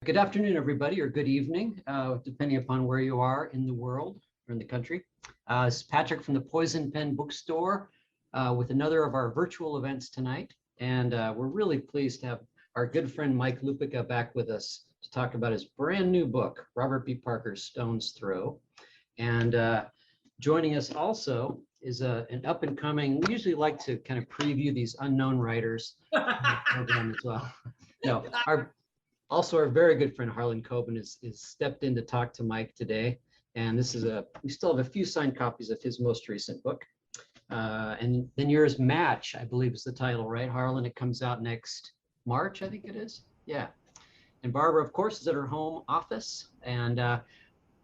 Good afternoon, everybody, or good evening, depending upon where you are in the world or in the country. It's Patrick from the Poison Pen Bookstore with another of our virtual events tonight. And we're really pleased to have our good friend Mike Lupica back with us to talk about his brand new book, Robert B. Parker's Stone's Throw. And joining us also is an up and coming, we usually like to kind of preview these unknown writers in the program as well. No, also, our very good friend Harlan Coben is stepped in to talk to Mike today. And this is we still have a few signed copies of his most recent book. And then yours, Match, I believe is the title, right, Harlan? It comes out next March, I think it is. Yeah. And Barbara, of course, is at her home office. And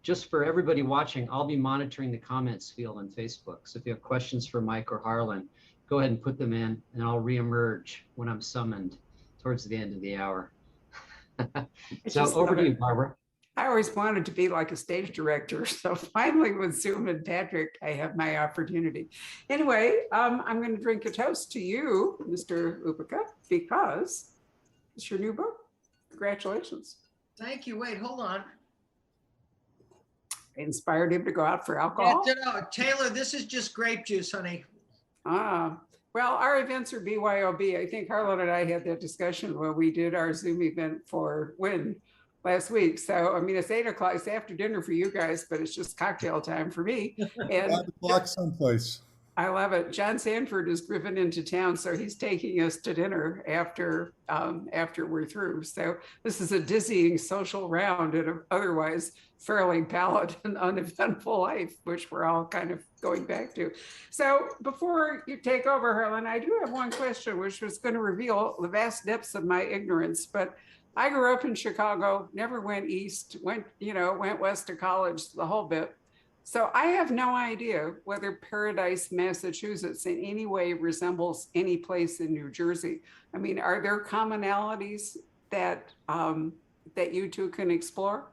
just for everybody watching, I'll be monitoring the comments field on Facebook. So if you have questions for Mike or Harlan, go ahead and put them in, and I'll reemerge when I'm summoned towards the end of the hour. So over to you, Barbara. I always wanted to be like a stage director. So finally with Zoom and Patrick, I have my opportunity. Anyway, I'm going to drink a toast to you, Mr. Lupica, because it's your new book. Congratulations. Thank you. Wait, hold on. Inspired him to go out for alcohol? Yeah, no, Taylor, this is just grape juice, honey. Well, our events are BYOB. I think Harlan and I had that discussion when we did our Zoom event for WIN last week. So, I mean, it's 8 o'clock. It's after dinner for you guys, but it's just cocktail time for me. And 5 o'clock someplace. I love it. John Sanford is driven into town, so he's taking us to dinner after we're through. So this is a dizzying social round in an otherwise fairly pallid and uneventful life, which we're all kind of going back to. So before you take over, Harlan, I do have one question, which was going to reveal the vast depths of my ignorance. But I grew up in Chicago, never went east, went west to college, the whole bit. So I have no idea whether Paradise, Massachusetts in any way resembles any place in New Jersey. I mean, are there commonalities that you two can explore?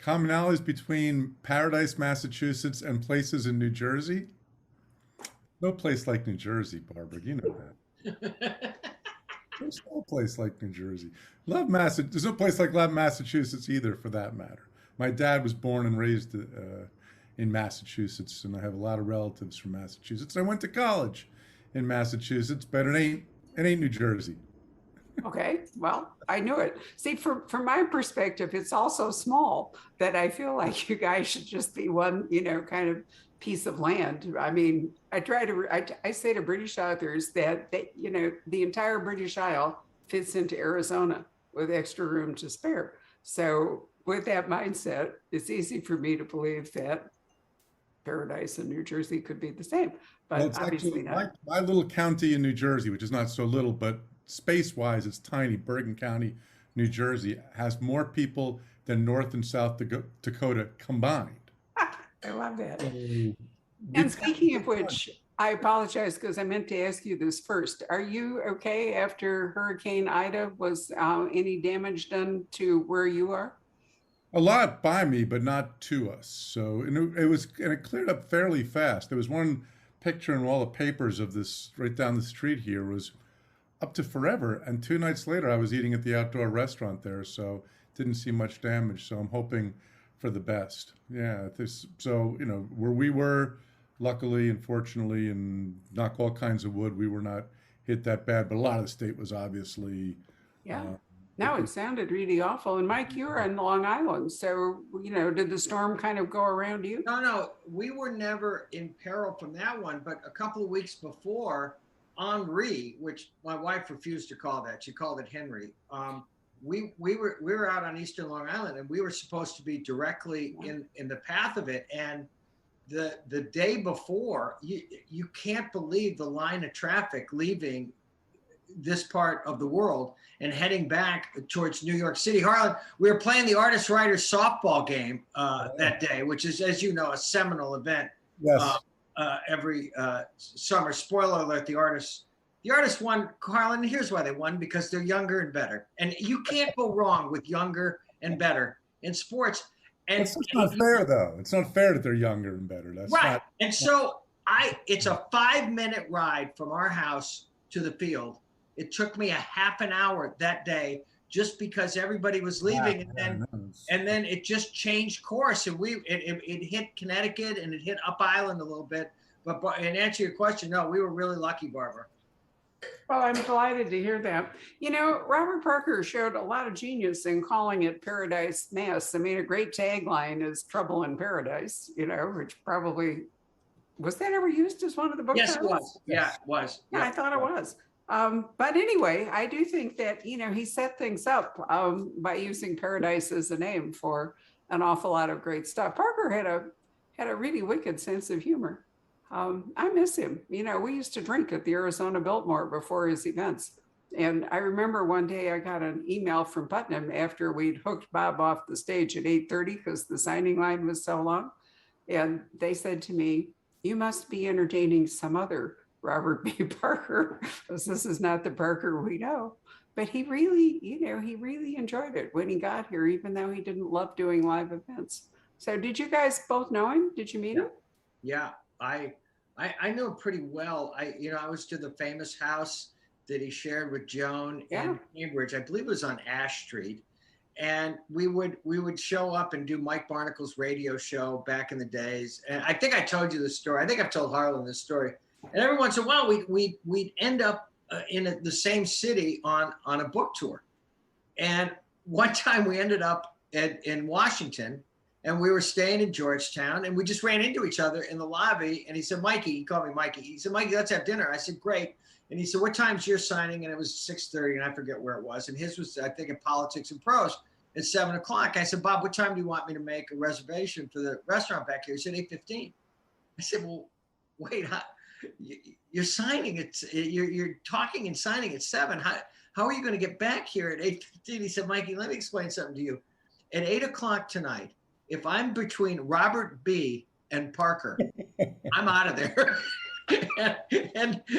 Commonalities between Paradise, Massachusetts and places in New Jersey? No place like New Jersey, Barbara, you know that. There's no place like New Jersey. There's no place like Massachusetts either, for that matter. My dad was born and raised in Massachusetts, and I have a lot of relatives from Massachusetts. I went to college in Massachusetts, but it ain't New Jersey. Okay, well, I knew it. See, from my perspective, it's also small that I feel like you guys should just be one, kind of piece of land. I mean, I say to British authors that the entire British Isle fits into Arizona with extra room to spare. So with that mindset, it's easy for me to believe that Paradise and New Jersey could be the same, but well, obviously not. My little county in New Jersey, which is not so little, but space-wise, it's tiny. Bergen County, New Jersey, has more people than North and South Dakota combined. I love that. And speaking of which, I apologize because I meant to ask you this first. Are you okay after Hurricane Ida? Was any damage done to where you are? A lot by me, but not to us. So it cleared up fairly fast. There was one picture in all the papers of this right down the street here was up to forever. And 2 nights later, I was eating at the outdoor restaurant there, so didn't see much damage. So I'm hoping for the best. Yeah. Where we were, luckily and fortunately, and knock all kinds of wood, we were not hit that bad. But a lot of the state was obviously. Yeah. No, it sounded really awful. And Mike, you're in Long Island. So, did the storm kind of go around you? No, we were never in peril from that one. But a couple of weeks before, Henri, which my wife refused to call that, she called it Henry. We were out on Eastern Long Island, and we were supposed to be directly in the path of it. And the day before, you can't believe the line of traffic leaving this part of the world and heading back towards New York City. Harlan, we were playing the Artist-Writers softball game that day, which is, as you know, a seminal event. Yes. Every summer. Spoiler alert, the artists won, Harlan. Here's why they won: because they're younger and better. And you can't go wrong with younger and better in sports. And it's not fair, though. It's not fair that they're younger and better. That's right. And so it's a 5-minute ride from our house to the field. It took me a half an hour that day just because everybody was leaving, and then it just changed course, and it hit Connecticut and it hit Up Island a little bit. But and answer your question, no, we were really lucky, Barbara. Well, I'm delighted to hear that. You know, Robert Parker showed a lot of genius in calling it Paradise Mass. I mean, a great tagline is Trouble in Paradise, you know, which probably, was that ever used as one of the book Yes, titles? it was. Yeah, it was. Yeah, I thought it was. But anyway, I do think that, you know, he set things up by using Paradise as a name for an awful lot of great stuff. Parker had a really wicked sense of humor. I miss him. You know, we used to drink at the Arizona Biltmore before his events. And I remember one day I got an email from Putnam after we'd hooked Bob off the stage at 8:30 because the signing line was so long. And they said to me, "You must be entertaining some other Robert B. Parker, because this is not the Parker we know." But he really, you know, he really enjoyed it when he got here, even though he didn't love doing live events. So did you guys both know him? Did you meet him? Yeah, I knew him pretty well. I was to the famous house that he shared with Joan in Cambridge. I believe it was on Ash Street. And we would show up and do Mike Barnacle's radio show back in the days. And I think I told you this story. I think I've told Harlan this story. And every once in a while, we'd end up in the same city on a book tour. And one time we ended up in Washington, and we were staying in Georgetown, and we just ran into each other in the lobby. And he said, "Mikey," he called me Mikey. He said, "Mikey, let's have dinner." I said, "Great." And he said, "What time's your signing?" And it was 6:30, and I forget where it was. And his was, I think, in Politics and Prose at 7 o'clock. I said, "Bob, what time do you want me to make a reservation for the restaurant back here?" He said, 8:15. I said, "Well, wait, you're signing it. You're talking and signing at 7. How are you going to get back here at 8:15? He said, "Mikey, let me explain something to you. At 8 o'clock tonight, if I'm between Robert B. and Parker, I'm out of there."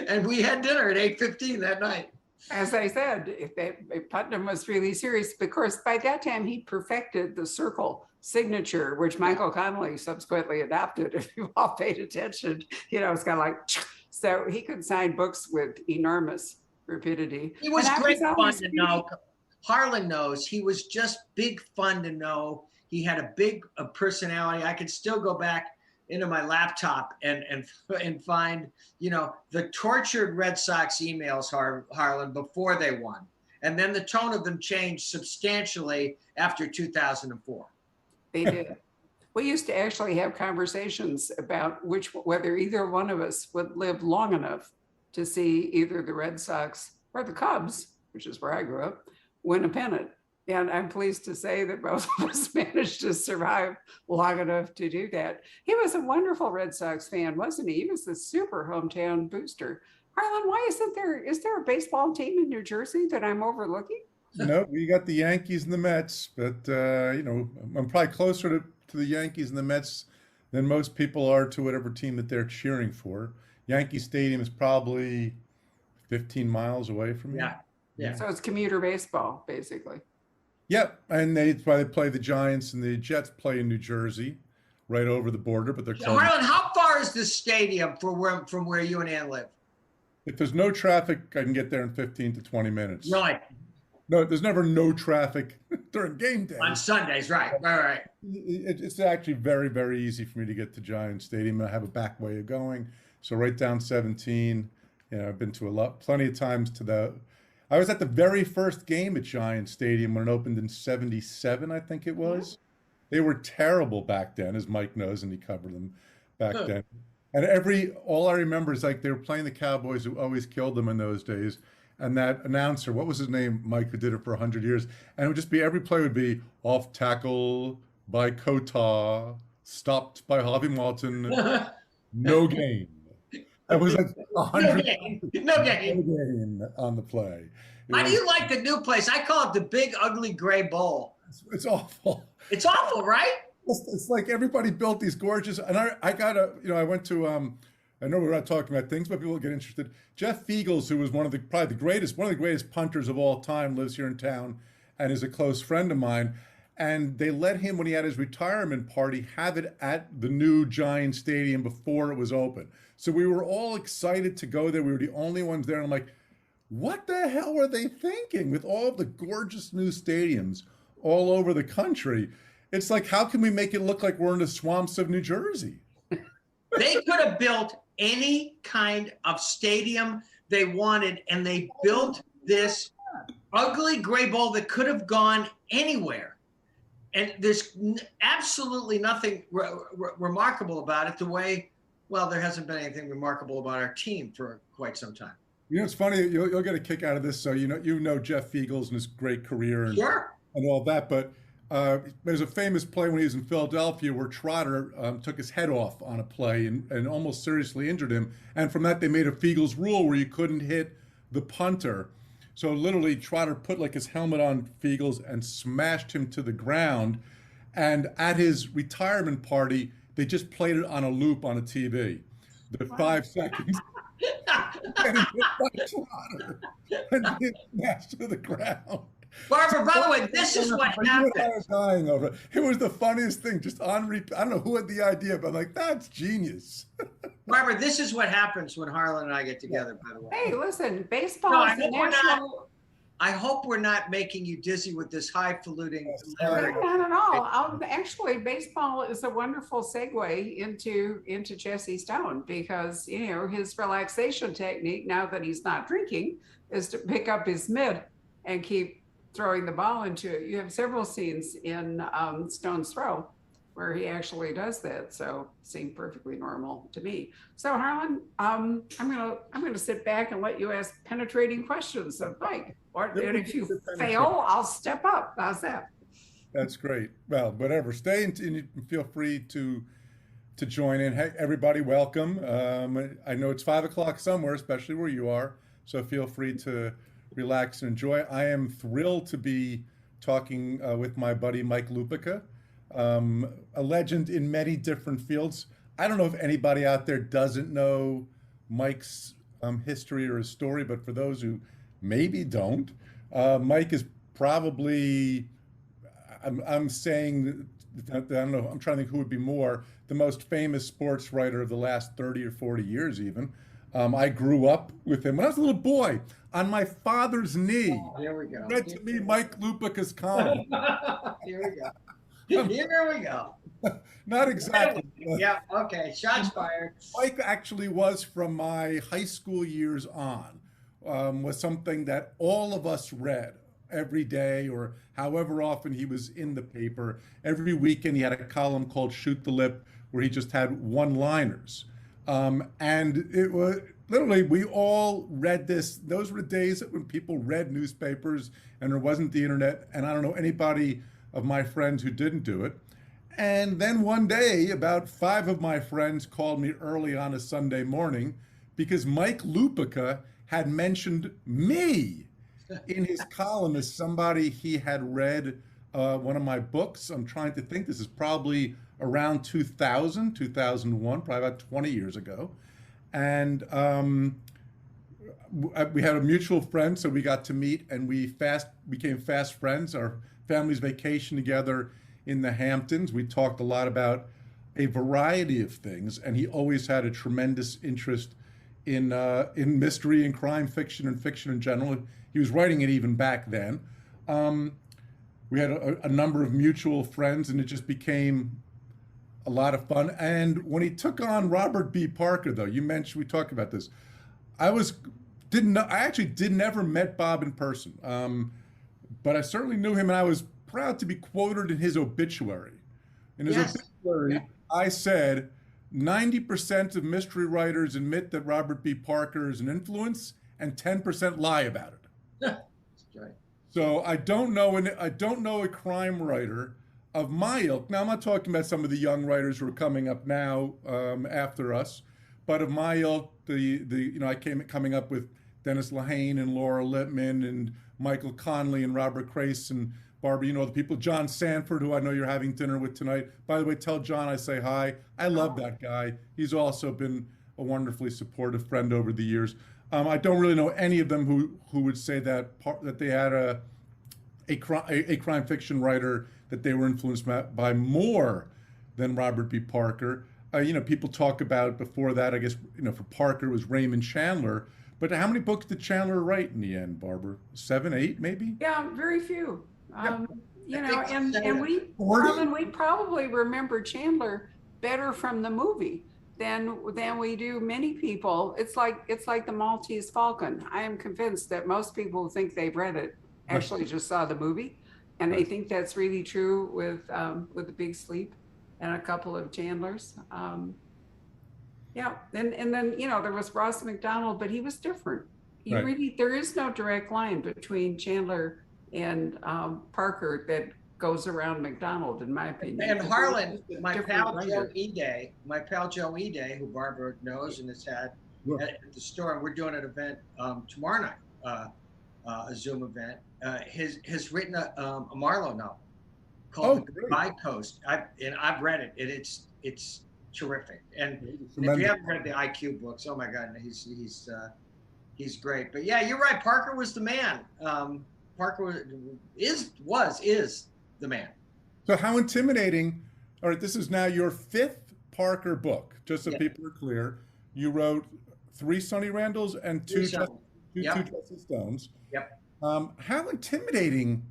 and we had dinner at 8:15 that night. As I said, Putnam was really serious. Of course, by that time, he perfected the circle signature, which Michael Connolly subsequently adopted. If you all paid attention, you know, it's kind of like, so he could sign books with enormous rapidity. He was great fun to know. Harlan knows he was just big fun to know. He had a big personality. I could still go back into my laptop and find, you know, the tortured Red Sox emails, Harlan, before they won. And then the tone of them changed substantially after 2004. They did. We used to actually have conversations about whether either one of us would live long enough to see either the Red Sox or the Cubs, which is where I grew up, win a pennant. And I'm pleased to say that both of us managed to survive long enough to do that. He was a wonderful Red Sox fan, wasn't he? He was the super hometown booster. Harlan, why is there a baseball team in New Jersey that I'm overlooking? No, we got the Yankees and the Mets, but you know, I'm probably closer to the Yankees and the Mets than most people are to whatever team that they're cheering for. Yankee Stadium is probably 15 miles away from here. Yeah. So it's commuter baseball, basically. Yep, and that's why they play the Giants, and the Jets play in New Jersey, right over the border. But they're close. Harlan, how far is the stadium from where you and Ann live? If there's no traffic, I can get there in 15 to 20 minutes. Right. No, there's never no traffic during game day. On Sundays, right. It's actually very, very easy for me to get to Giant Stadium. I have a back way of going. So right down 17, you know, I've been to plenty of times I was at the very first game at Giant Stadium when it opened in 77, I think it was. Yeah. They were terrible back then, as Mike knows, and he covered them back then. And all I remember is like they were playing the Cowboys, who always killed them in those days. And that announcer, what was his name, Mike, who did it for 100 years? And it would just be, every play would be off tackle by Kota, stopped by Harvey Martin, no game. It was like 100 no game on the play. How do you like the new place? I call it the Big Ugly Gray Bowl. It's awful. It's awful, right? It's like everybody built these gorgeous, and I got I went to, I know we're not talking about things, but people will get interested. Jeff Fiegels, who was one of the greatest punters of all time, lives here in town and is a close friend of mine. And they let him, when he had his retirement party, have it at the new Giant Stadium before it was open. So we were all excited to go there. We were the only ones there. And I'm like, what the hell were they thinking with all of the gorgeous new stadiums all over the country? It's like, how can we make it look like we're in the swamps of New Jersey? They could have built any kind of stadium they wanted, and they built this ugly gray bowl that could have gone anywhere. And there's absolutely nothing remarkable about it, the way, well, there hasn't been anything remarkable about our team for quite some time. You know, it's funny, you'll get a kick out of this. So, you know Jeff Fiegels and his great career and, Sure. and all that. But there's a famous play when he was in Philadelphia where Trotter took his head off on a play and almost seriously injured him. And from that, they made a Fiegels rule where you couldn't hit the punter. So literally, Trotter put like his helmet on Fiegels and smashed him to the ground. And at his retirement party, they just played it on a loop on a TV. The 5 seconds. And he hit by Trotter and he smashed to the ground. Barbara, by the way, this is what happened. I was dying over it. It was the funniest thing. Just on repeat. I don't know who had the idea, but I'm like, that's genius. Barbara, this is what happens when Harlan and I get together, by the way. Hey, listen, baseball No, is the national. I hope we're not making you dizzy with this highfalutin. Not at all. Actually, baseball is a wonderful segue into Jesse Stone, because his relaxation technique, now that he's not drinking, is to pick up his mitt and keep throwing the ball into it. You have several scenes in Stone's Throw where he actually does that, so seemed perfectly normal to me. So Harlan, I'm gonna sit back and let you ask penetrating questions of Mike. And if you fail, I'll step up. How's that? That's great. Well, whatever. Stay and you feel free to join in. Hey, everybody, welcome. I know it's 5 o'clock somewhere, especially where you are. So feel free to relax and enjoy. I am thrilled to be talking with my buddy Mike Lupica, a legend in many different fields. I don't know if anybody out there doesn't know Mike's history or his story, but for those who maybe don't, Mike is probably, I'm saying, I don't know, I'm trying to think who would be more, the most famous sports writer of the last 30 or 40 years even. I grew up with him when I was a little boy on my father's knee. Oh, here we go. Read to me Mike Lupica's column. Here we go. Here we go. Not exactly. Yeah, okay. Shots fired. Mike actually was, from my high school years on, was something that all of us read every day, or however often he was in the paper. Every weekend he had a column called Shoot the Lip, where he just had one-liners. And it was literally, we all read this. Those were the days when people read newspapers and there wasn't the internet. And I don't know anybody of my friends who didn't do it. And then one day, about 5 of my friends called me early on a Sunday morning because Mike Lupica had mentioned me in his column as somebody he had read one of my books. I'm trying to think, this is probably around 2000, 2001, probably about 20 years ago. And we had a mutual friend, so we got to meet and we became fast friends. Our families vacationed together in the Hamptons. We talked a lot about a variety of things, and he always had a tremendous interest in mystery and crime fiction and fiction in general. He was writing it even back then. We had a number of mutual friends, and it just became a lot of fun. And when he took on Robert B. Parker, though, you mentioned, we talked about this. I actually never met Bob in person, but I certainly knew him, and I was proud to be quoted in his obituary. In his obituary, I said, 90% of mystery writers admit that Robert B. Parker is an influence, and 10% lie about it. That's right. So I don't know a crime writer of my ilk. Now, I'm not talking about some of the young writers who are coming up now after us, but of my ilk, I coming up with Dennis Lehane and Laura Lippman and Michael Conley and Robert Crace and Barbara, the people, John Sanford, who I know you're having dinner with tonight. By the way, tell John I say hi. I love that guy. He's also been a wonderfully supportive friend over the years. I don't really know any of them who would say that they had a crime fiction writer that they were influenced by more than Robert B. Parker. People talk about before that, I guess, for Parker it was Raymond Chandler, But how many books did Chandler write in the end, Barbara? 7, 8, maybe? Yeah, very few. You I know, think and we, 40? Harlan, we probably remember Chandler better from the movie than we do many people. It's like the Maltese Falcon. I am convinced that most people who think they've read it actually just saw the movie, and they think that's really true with The Big Sleep and a couple of Chandlers. Yeah, and then there was Ross McDonald, but he was different. Right. There is no direct line between Chandler and Parker that goes around McDonald, in my opinion. And Harlan, Just a my different pal Joe writer. Ede, who Barbara knows and has had Sure. at the store, and we're doing an event tomorrow night, a Zoom event. Has written a Marlowe novel called The Great. Goodbye Coast. I've read it, and it's terrific. And if you Tremendous. haven't read the IQ books, oh my God, he's great. But yeah, you're right. Parker was the man. Parker is the man. So how intimidating, all right, this is now your 5th Parker book, just so Yeah. people are clear. You wrote 3 Sonny Randalls and 2 Yep. Jesse Stones. Yep. How intimidating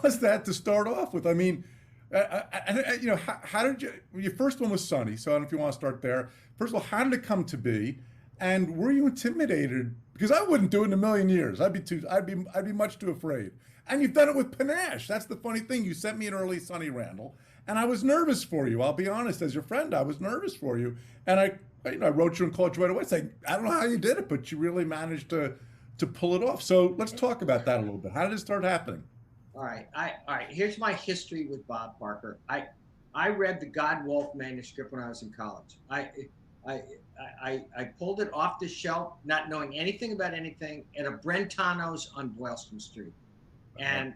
was that to start off with? I mean, how did you, your first one was Sonny, so I don't know if you want to start there. First of all, how did it come to be? And were you intimidated? Because I wouldn't do it in a million years. I'd be much too afraid. And you've done it with panache. That's the funny thing. You sent me an early Sonny Randall, and I was nervous for you. I'll be honest, as your friend, I was nervous for you. And I wrote you and called you right away saying, I don't know how you did it, but you really managed to pull it off. So let's talk about that a little bit. How did it start happening? All right. Here's my history with Bob Parker. I read the God Wolf manuscript when I was in college. I pulled it off the shelf, not knowing anything about anything, at a Brentano's on Boylston Street. And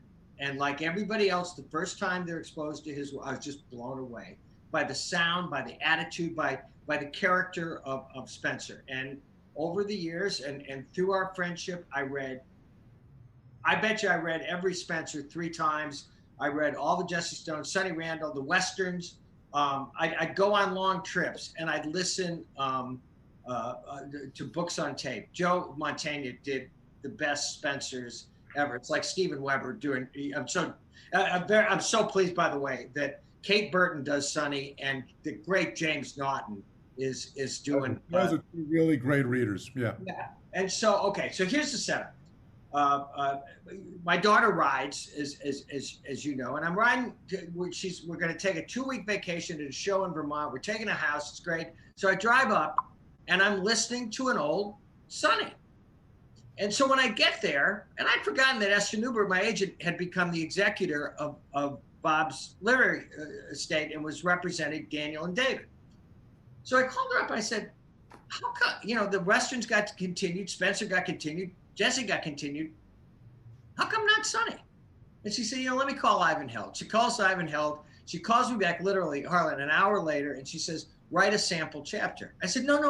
like everybody else, the first time they're exposed to his, I was just blown away by the sound, by the attitude, by the character of Spencer. And over the years and through our friendship, I bet you I read every Spencer 3 times. I read all the Jesse Stones, Sonny Randall, the Westerns. I'd go on long trips and I'd listen to books on tape. Joe Montaigne did the best Spencers ever. It's like Steven Weber doing. I'm so pleased, by the way, that Kate Burton does Sonny and the great James Naughton is doing. Those are 2 really great readers. Yeah. Yeah. And so here's the setup. My daughter rides, as you know, and I'm riding. We're going to take a 2-week vacation to a show in Vermont. We're taking a house. It's great. So I drive up, and I'm listening to an old Sonny. And so when I get there, and I'd forgotten that Esther Newberg, my agent, had become the executor of Bob's literary estate and was representing Daniel and David. So I called her up. I said, "How come? The Westerns got continued, Spencer got continued, Jesse got continued. How come not Sonny?" And she said, "Let me call Ivan Held." She calls Ivan Held. She calls me back literally, Harlan, an hour later, and she says, "Write a sample chapter." I said, No.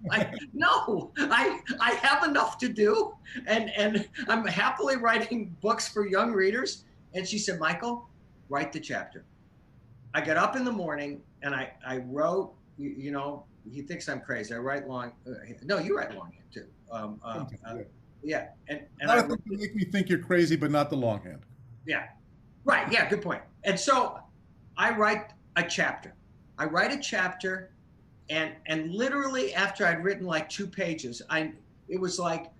I have enough to do, and I'm happily writing books for young readers. And she said, "Michael, write the chapter." I got up in the morning and I wrote. He thinks I'm crazy. I write long. No, you write longhand too. Yeah, and I think you make me think you're crazy, but not the longhand. Yeah, right. Yeah, good point. And so I write a chapter. And literally after I'd written like 2 pages, it was like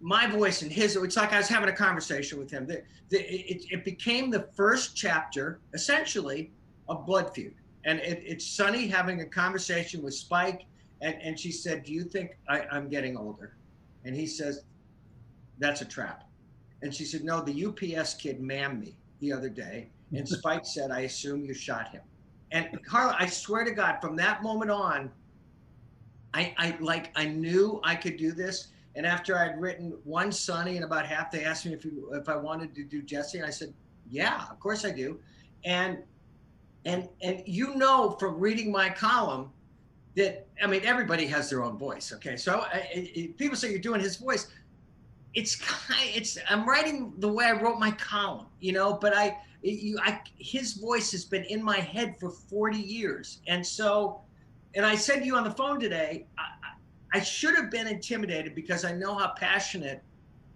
my voice and his. It's like I was having a conversation with him. It became the first chapter, essentially, of Blood Feud. And it's Sonny having a conversation with Spike, and she said, "Do you think I'm getting older?" And he says, "That's a trap." And she said, "No, the UPS kid mammed me the other day." And Spike said, "I assume you shot him." And Harlan, I swear to God, from that moment on, I knew I could do this. And after I'd written one Sonny and about half, they asked me if I wanted to do Jesse. And I said, "Yeah, of course I do." And from reading my column that, everybody has their own voice. Okay. So people say you're doing his voice. I'm writing the way I wrote my column, but his voice has been in my head for 40 years. And I said to you on the phone today, I should have been intimidated because I know how passionate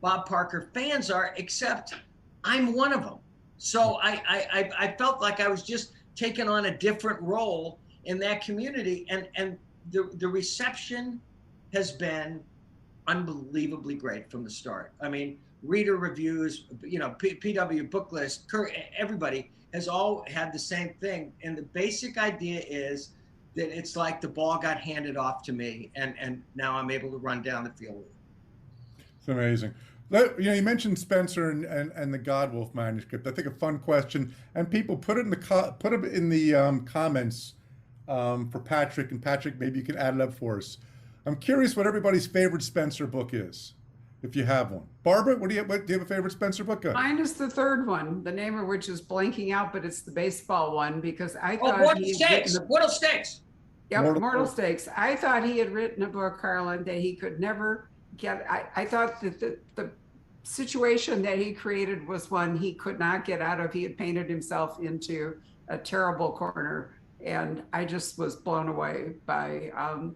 Bob Parker fans are, except I'm one of them. So I felt like I was just taking on a different role in that community. And the reception has been unbelievably great from the start. I mean, reader reviews, you know, PW Book List, everybody has all had the same thing. And the basic idea is that it's like the ball got handed off to me, and now I'm able to run down the field with it. It's amazing. You mentioned Spencer and the Godwolf manuscript. I think a fun question, and people put it in the comments for Patrick. And Patrick, maybe you can add it up for us. I'm curious what everybody's favorite Spencer book is, if you have one. Barbara, do you have a favorite Spencer book? Mine is the third one, the name of which is blanking out, but it's the baseball one, because I thought Mortal Stakes. Yep, Mortal Stakes. I thought he had written a book, Harlan, that he could never get. I thought that the situation that he created was one he could not get out of. He had painted himself into a terrible corner, and I just was blown away by. I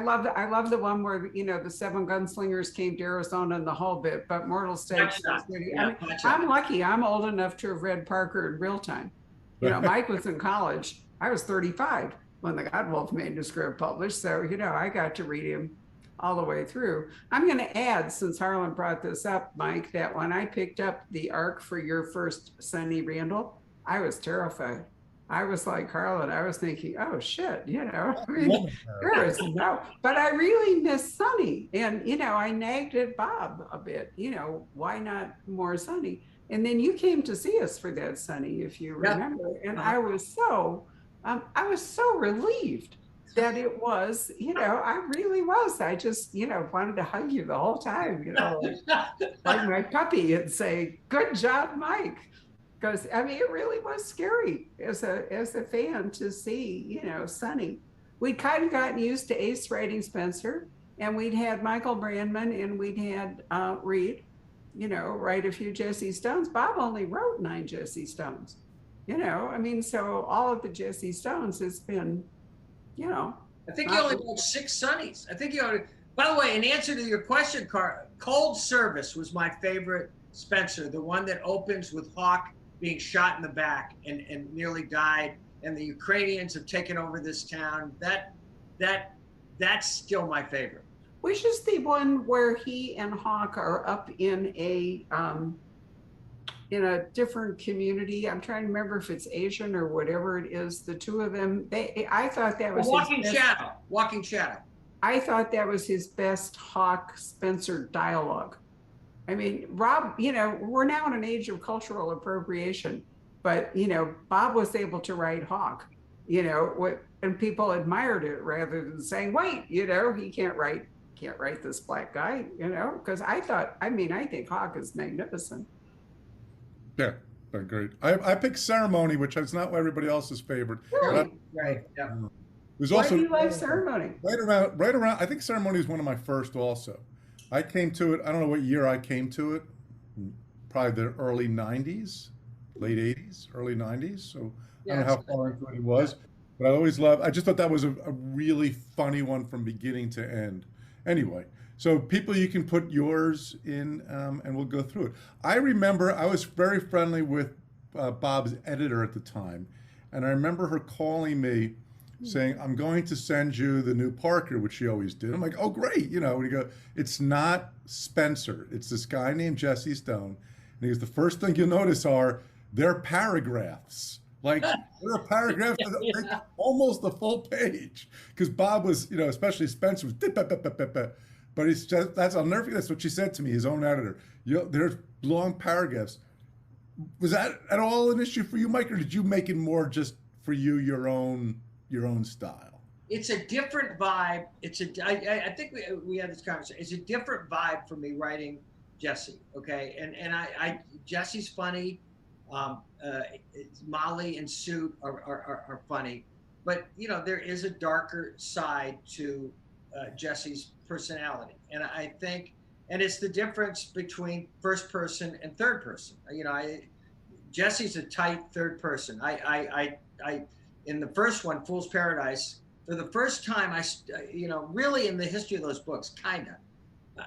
love the one where the 7 gunslingers came to Arizona and the whole bit, but Mortal Stakes. I'm lucky. I'm old enough to have read Parker in real time. Mike was in college. I was 35 when the Godwolf manuscript published, so I got to read him all the way through. I'm going to add, since Harlan brought this up, Mike, that when I picked up the arc for your first Sonny Randall, I was terrified. I was like Harlan, I was thinking, oh shit, I mean, there is no, but I really miss Sonny. And, I nagged at Bob a bit, why not more Sonny? And then you came to see us for that, Sonny, if you remember. And I was so relieved that it was, I really was. I just, wanted to hug you the whole time, like my puppy, and say, good job, Mike. Because I mean, it really was scary as a fan to see, Sonny. We'd kind of gotten used to Ace writing Spencer, and we'd had Michael Brandman, and we'd had Reed, write a few Jesse Stones. Bob only wrote 9 Jesse Stones, I mean, so all of the Jesse Stones has been, I think you only wrote 6 Sonnies. I think you only. By the way, in answer to your question, Cold Service was my favorite Spencer, the one that opens with Hawk being shot in the back and nearly died, and the Ukrainians have taken over this town. That's still my favorite. Which is the one where he and Hawk are up in a different community. I'm trying to remember if it's Asian or whatever it is. The two of them. I thought that was Walking Shadow. I thought that was his best Hawk Spencer dialogue. I mean, Rob, we're now in an age of cultural appropriation, but, Bob was able to write Hawk, and people admired it rather than saying, wait, he can't write this black guy, because I think Hawk is magnificent. Yeah, great. I picked Ceremony, which is not everybody else's favorite. Really? Right, yeah. It was Why also do you like Ceremony? Right around, I think Ceremony is one of my first also. I came to it, I don't know what year I came to it, probably the early 90s, late 80s, early 90s. So I don't know how far into it was, but I just thought that was a really funny one from beginning to end. Anyway, so people, you can put yours in and we'll go through it. I remember I was very friendly with Bob's editor at the time, and I remember her calling me saying, I'm going to send you the new Parker, which she always did. I'm like, oh, great. And you go, it's not Spencer. It's this guy named Jesse Stone. And he goes, the first thing you'll notice are their paragraphs. Like, there are paragraphs that almost the full page. Because Bob was, especially Spencer was, but it's just, I'll never forget, that's what she said to me, his own editor. There's long paragraphs. Was that at all an issue for you, Mike, or did you make it more just for you, your own style? It's a different vibe. I think we had this conversation. It's a different vibe for me writing Jesse. Okay. And Jesse's funny. Molly and Suit are funny, but there is a darker side to Jesse's personality. And I think, and it's the difference between first person and third person. Jesse's a tight third person. I in the first one, Fool's Paradise, for the first time, really in the history of those books, kind of.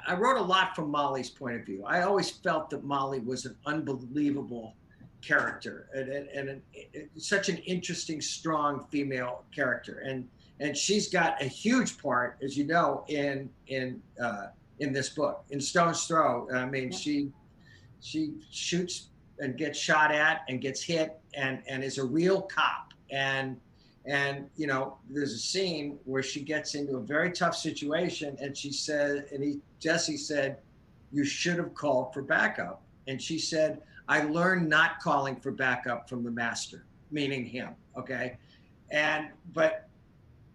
I wrote a lot from Molly's point of view. I always felt that Molly was an unbelievable character and such an interesting, strong female character. And she's got a huge part, as you know, in this book, in Stone's Throw. I mean, she shoots and gets shot at and gets hit and is a real cop. And there's a scene where she gets into a very tough situation, and she said, Jesse said, "You should have called for backup." And she said, "I learned not calling for backup from the master," meaning him. Okay. But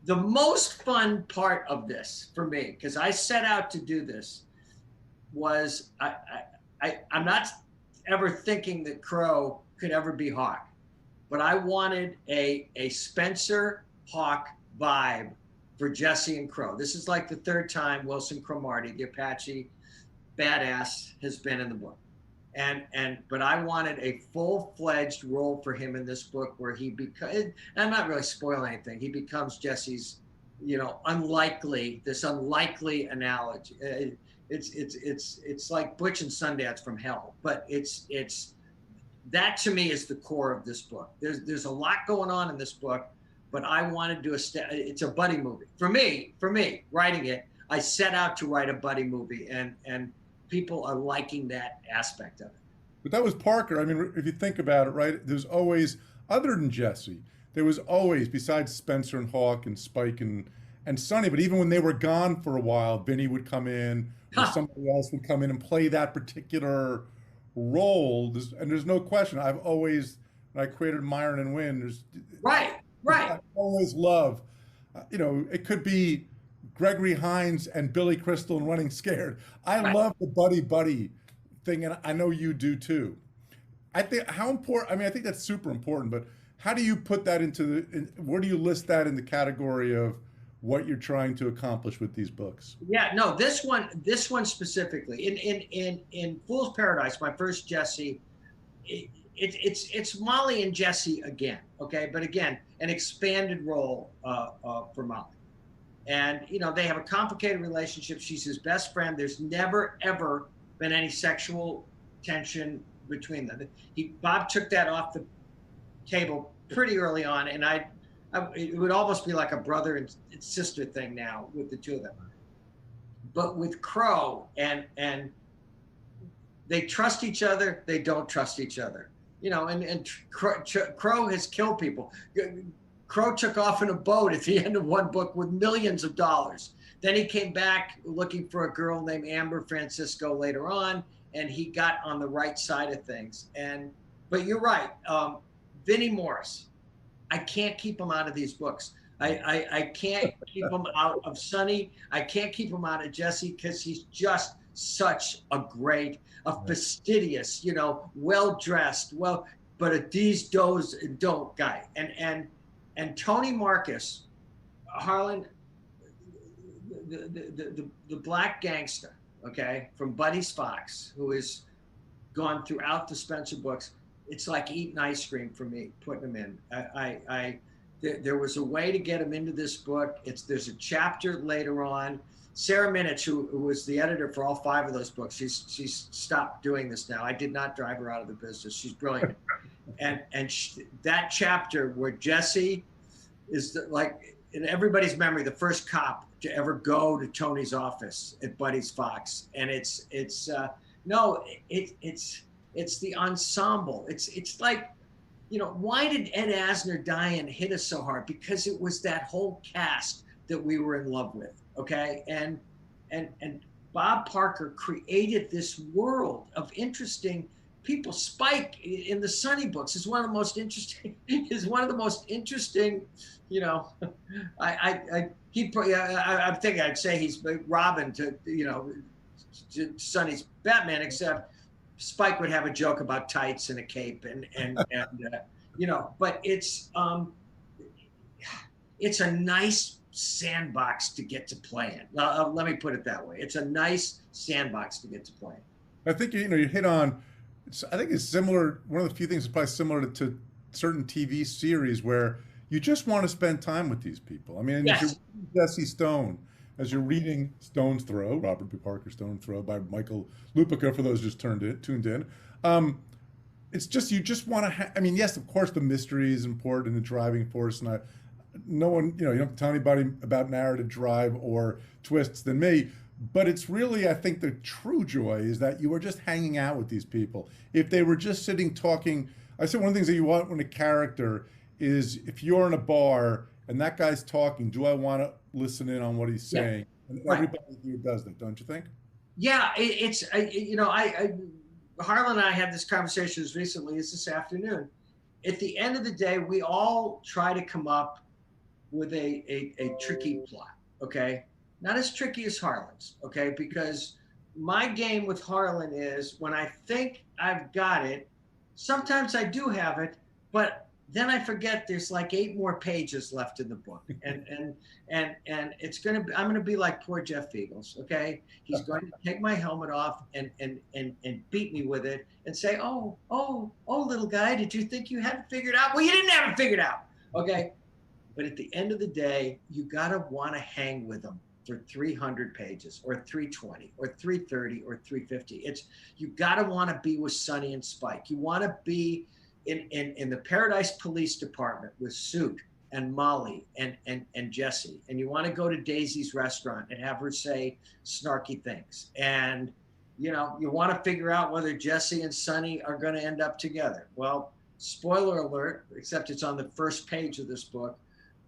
the most fun part of this for me, because I set out to do this, was I'm not ever thinking that Crow could ever be Hawk, but I wanted a Spencer Hawk vibe for Jesse and Crow. This is like the third time Wilson Cromartie, the Apache badass, has been in the book. But I wanted a full-fledged role for him in this book where he becomes, I'm not really spoiling anything, he becomes Jesse's, unlikely analogy. It's like Butch and Sundance from hell, but it's that to me is the core of this book. There's a lot going on in this book, but I wanted to it's a buddy movie. For me, writing it, I set out to write a buddy movie, and people are liking that aspect of it. But that was Parker. I mean, if you think about it, right, there's always, other than Jesse, there was always, besides Spencer and Hawk and Spike and Sonny, but even when they were gone for a while, Vinny would come in, or somebody else would come in and play that particular role. There's no question. I've always, when I created Myron and Wynn, right. I always love, it could be Gregory Hines and Billy Crystal and Running Scared. I love the buddy thing, and I know you do too. I think I think that's super important, but how do you put that where do you list that in the category of what you're trying to accomplish with these books? Yeah, no, this one specifically in Fool's Paradise, my first Jesse, it's Molly and Jesse again, okay, but again, an expanded role for Molly. And they have a complicated relationship. She's his best friend. There's never ever been any sexual tension between them. Bob took that off the table pretty early on, and it would almost be like a brother and sister thing now with the two of them. But with Crow, and they trust each other, they don't trust each other. And Crow has killed people. Crow took off in a boat at the end of one book with millions of dollars. Then he came back looking for a girl named Amber Francisco later on, and he got on the right side of things. But you're right, Vinnie Morris, I can't keep him out of these books. I can't keep him out of Sonny. I can't keep him out of Jesse, because he's just such a fastidious, well-dressed, but a do's, does, and don't guy. And Tony Marcus, Harlan, the black gangster, okay, from Buddy's Fox, who has gone throughout the Spencer books. It's like eating ice cream for me, putting him in. There was a way to get him into this book. There's a chapter later on. Sarah Minich, who was the editor for all 5 of those books, she's stopped doing this now. I did not drive her out of the business. She's brilliant. That chapter where Jesse is in everybody's memory, the first cop to ever go to Tony's office at Buddy's Fox, and it's the ensemble. It's like, why did Ed Asner die and hit us so hard? Because it was that whole cast that we were in love with, okay? And Bob Parker created this world of interesting people. Spike in the Sonny books is one of the most interesting. I'm thinking I'd say he's Robin to Sonny's Batman, except Spike would have a joke about tights and a cape but it's a nice sandbox to get to play in. Let me put it that way. It's a nice sandbox to get to play in. I think you hit on. I think it's similar. One of the few things that's probably similar to certain TV series where you just want to spend time with these people. I mean, as you're Yes. reading Jesse Stone, as you're reading Stone's Throw, Robert B. Parker Stone's Throw by Michael Lupica, for those just tuned in. It's just, you just want to, I mean, yes, of course, the mystery is important and the driving force. And no one, you don't have to tell anybody about narrative drive or twists than me. But it's really, I think the true joy is that you are just hanging out with these people. If they were just sitting talking, I said one of the things that you want when a character is, if you're in a bar and that guy's talking, do I want to listen in on what he's saying? And everybody here does that, don't you think? Yeah, Harlan and I had this conversation as recently as this afternoon. At the end of the day, we all try to come up with a tricky plot, okay? Not as tricky as Harlan's, okay? Because my game with Harlan is when I think I've got it, sometimes I do have it, but then I forget there's like 8 more pages left in the book. And it's I'm gonna be like poor Jeff Eagles, okay? He's going to take my helmet off and beat me with it and say, oh, little guy, did you think you had it figured out? Well, you didn't have it figured out, okay? But at the end of the day, you gotta wanna hang with them for 300 pages or 320 or 330 or 350. You gotta wanna be with Sonny and Spike. You wanna be in the Paradise Police Department with Suit and Molly and Jesse, and you want to go to Daisy's restaurant and have her say snarky things, and you want to figure out whether Jesse and Sonny are going to end up together. Well, spoiler alert, except it's on the first page of this book,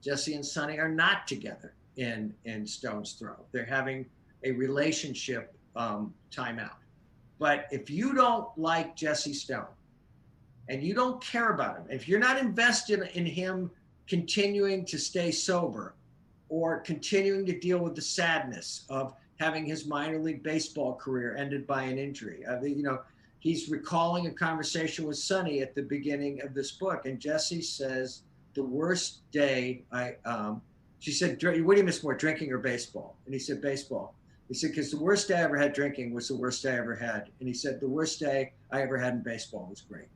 Jesse and Sonny are not together in Stone's Throw. They're having a relationship timeout. But if you don't like Jesse Stone, and you don't care about him, if you're not invested in him continuing to stay sober or continuing to deal with the sadness of having his minor league baseball career ended by an injury, he's recalling a conversation with Sonny at the beginning of this book, and Jesse says, the worst day she said, what do you miss more, drinking or baseball? And he said, baseball. He said, because the worst day I ever had drinking was the worst day I ever had. And he said, the worst day I ever had in baseball was great.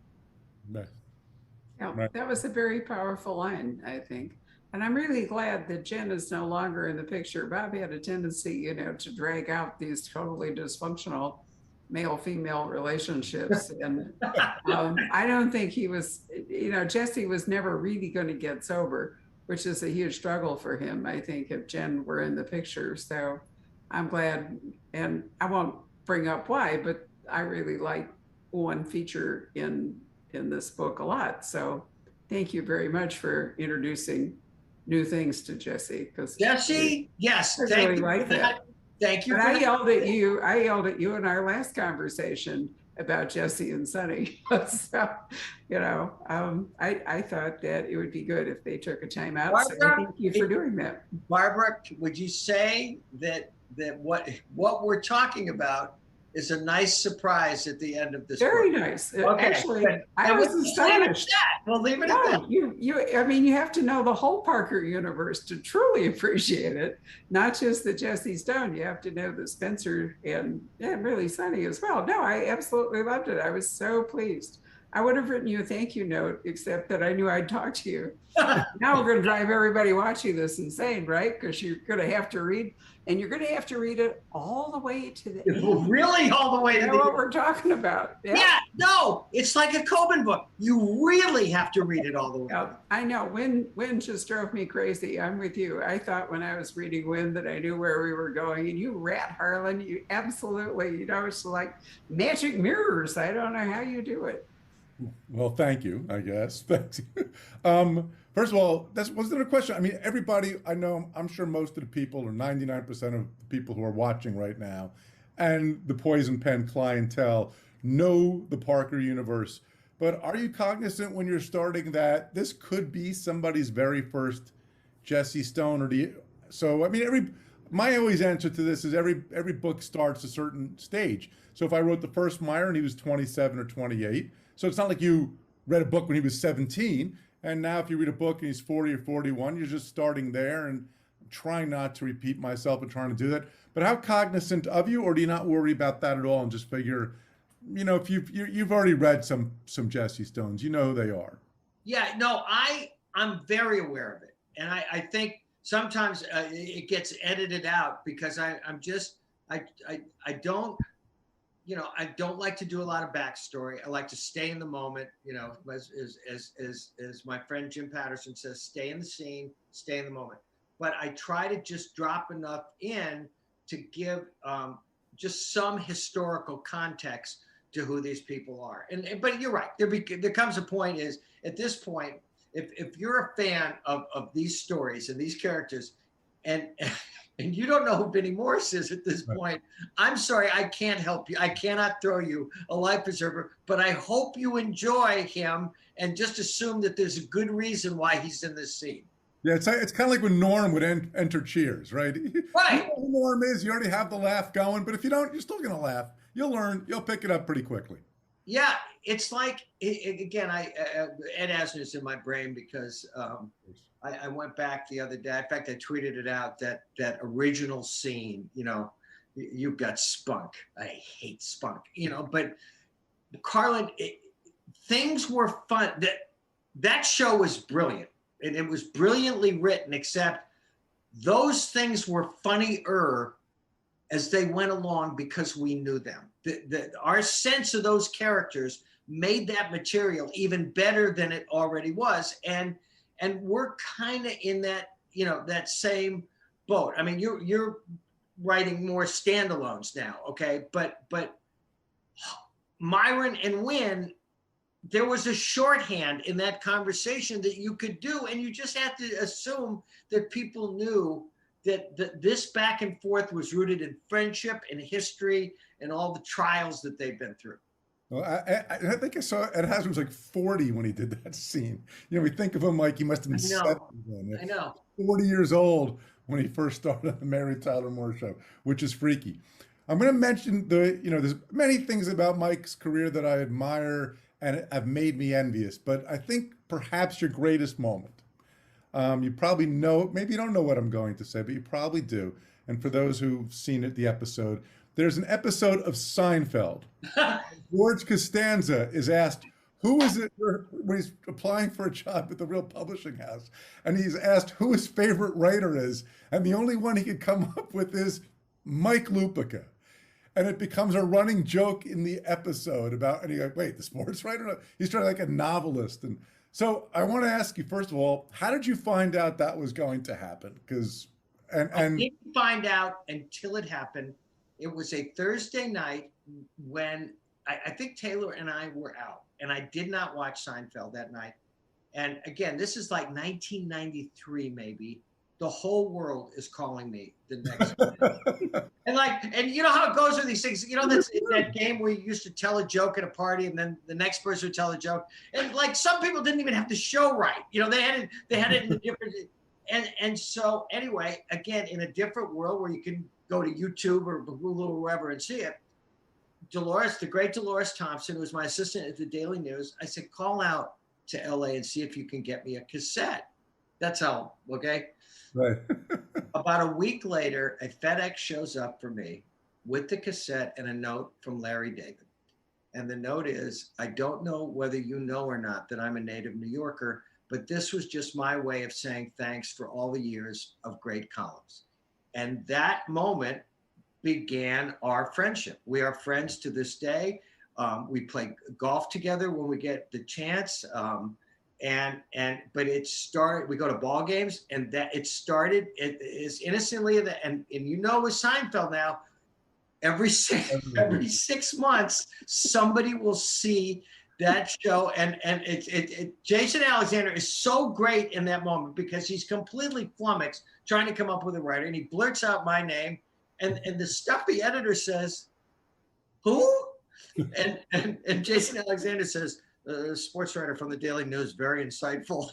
Yeah, that was a very powerful line, I think. And I'm really glad that Jen is no longer in the picture. Bob had a tendency, to drag out these totally dysfunctional male-female relationships. And I don't think he was, Jesse was never really going to get sober, which is a huge struggle for him, I think, if Jen were in the picture. So I'm glad, and I won't bring up why, but I really like one feature in this book a lot. So thank you very much for introducing new things to Jesse. Because Jesse, yes, I really like that. Thank you. But I yelled at you in our last conversation about Jesse and Sonny. So, I thought that it would be good if they took a time out. So thank you for doing that. Barbara, would you say that what we're talking about is a nice surprise at the end of this Very book? nice. Okay. Actually, I was astonished. We'll leave it at that. You have to know the whole Parker universe to truly appreciate it. Not just the Jesse Stone. You have to know the Spencer and really Sonny as well. No, I absolutely loved it. I was so pleased. I would have written you a thank you note, except that I knew I'd talk to you. Now we're going to drive everybody watching this insane, right? Because you're going to have to read, and you're going to have to read it all the way to the end. Really all the way to the what end. we're talking about. Yeah, no, it's like a Coben book. You really have to read it all the way. Yeah, I know. Wynn just drove me crazy. I'm with you. I thought when I was reading Wynn that I knew where we were going, and you rat, Harlan, you absolutely, it's like magic mirrors. I don't know how you do it. Well, thank you, I guess. Thanks. First of all, that wasn't a question. I mean, everybody I know, I'm sure most of the people, or 99% of the people who are watching right now, and the Poison Pen clientele know the Parker universe. But are you cognizant when you're starting that this could be somebody's very first Jesse Stone? Or do you? So, I mean, my always answer to this is every book starts a certain stage. So if I wrote the first Meyer and he was 27 or 28, so it's not like you read a book when he was 17, and now if you read a book and he's 40 or 41, you're just starting there. And I'm trying not to repeat myself and trying to do that. But how cognizant of you, or do you not worry about that at all and just figure, if you've already read some Jesse Stones, you know who they are? Yeah, no, I'm very aware of it. And I think sometimes it gets edited out because I'm just, I don't, I don't like to do a lot of backstory. I like to stay in the moment, as my friend Jim Patterson says, stay in the scene, stay in the moment. But I try to just drop enough in to give just some historical context to who these people are. But you're right. There comes a point is at this point, if you're a fan of these stories and these characters, and you don't know who Benny Morris is at this point, I'm sorry, I can't help you. I cannot throw you a life preserver, but I hope you enjoy him and just assume that there's a good reason why he's in this scene. Yeah, it's kind of like when Norm would enter Cheers, right? Right. You know who Norm is, you already have the laugh going, but if you don't, you're still going to laugh. You'll learn, you'll pick it up pretty quickly. Yeah, it's like, again, Ed Asner's in my brain because I went back the other day. In fact, I tweeted it out, that original scene, you've got Spunk. I hate Spunk, but Carlin, things were fun. That show was brilliant. And it was brilliantly written, except those things were funnier as they went along because we knew them. Our sense of those characters made that material even better than it already was. And we're kind of in that, that same boat. I mean, you're writing more standalones now, okay? But Myron and Wynn, there was a shorthand in that conversation that you could do, and you just had to assume that people knew that this back and forth was rooted in friendship and history and all the trials that they've been through. Well, I think I saw Ed Hazard was like 40 when he did that scene. We think of him like he must have been 70 then. I know. 40 years old when he first started on the Mary Tyler Moore Show, which is freaky. I'm going to mention there's many things about Mike's career that I admire and have made me envious, but I think perhaps your greatest moment. You probably know, maybe you don't know what I'm going to say, but you probably do. And for those who've seen the episode, there's an episode of Seinfeld. George Costanza is asked, who is it when he's applying for a job at the real publishing house? And he's asked who his favorite writer is. And the only one he could come up with is Mike Lupica. And it becomes a running joke in the episode about, and you're like, wait, the sports writer? No, he's trying like a novelist. And so I want to ask you, first of all, how did you find out that was going to happen? I didn't find out until it happened. It was a Thursday night when I think Taylor and I were out, and I did not watch Seinfeld that night. And again, this is like 1993, maybe. The whole world is calling me the next minute. And you know how it goes with these things. That's that game where you used to tell a joke at a party, and then the next person would tell a joke. And like some people didn't even have the show right. They had it in a different. And so anyway, again, in a different world where you can go to YouTube or Hulu or wherever and see it, the great Dolores Thompson, who was my assistant at the Daily News, I said, call out to LA and see if you can get me a cassette. That's how, okay? Right. About a week later, a FedEx shows up for me with the cassette and a note from Larry David. And the note is, I don't know whether you know or not that I'm a native New Yorker, but this was just my way of saying thanks for all the years of great columns. And that moment began our friendship. We are friends to this day. We play golf together when we get the chance. But it started, we go to ball games, and that it started as innocently, and with Seinfeld now, every 6 months, somebody will see that show. And Jason Alexander is so great in that moment because he's completely flummoxed trying to come up with a writer, and he blurts out my name, and the stuffy editor says, who? And Jason Alexander says, sports writer from the Daily News, very insightful.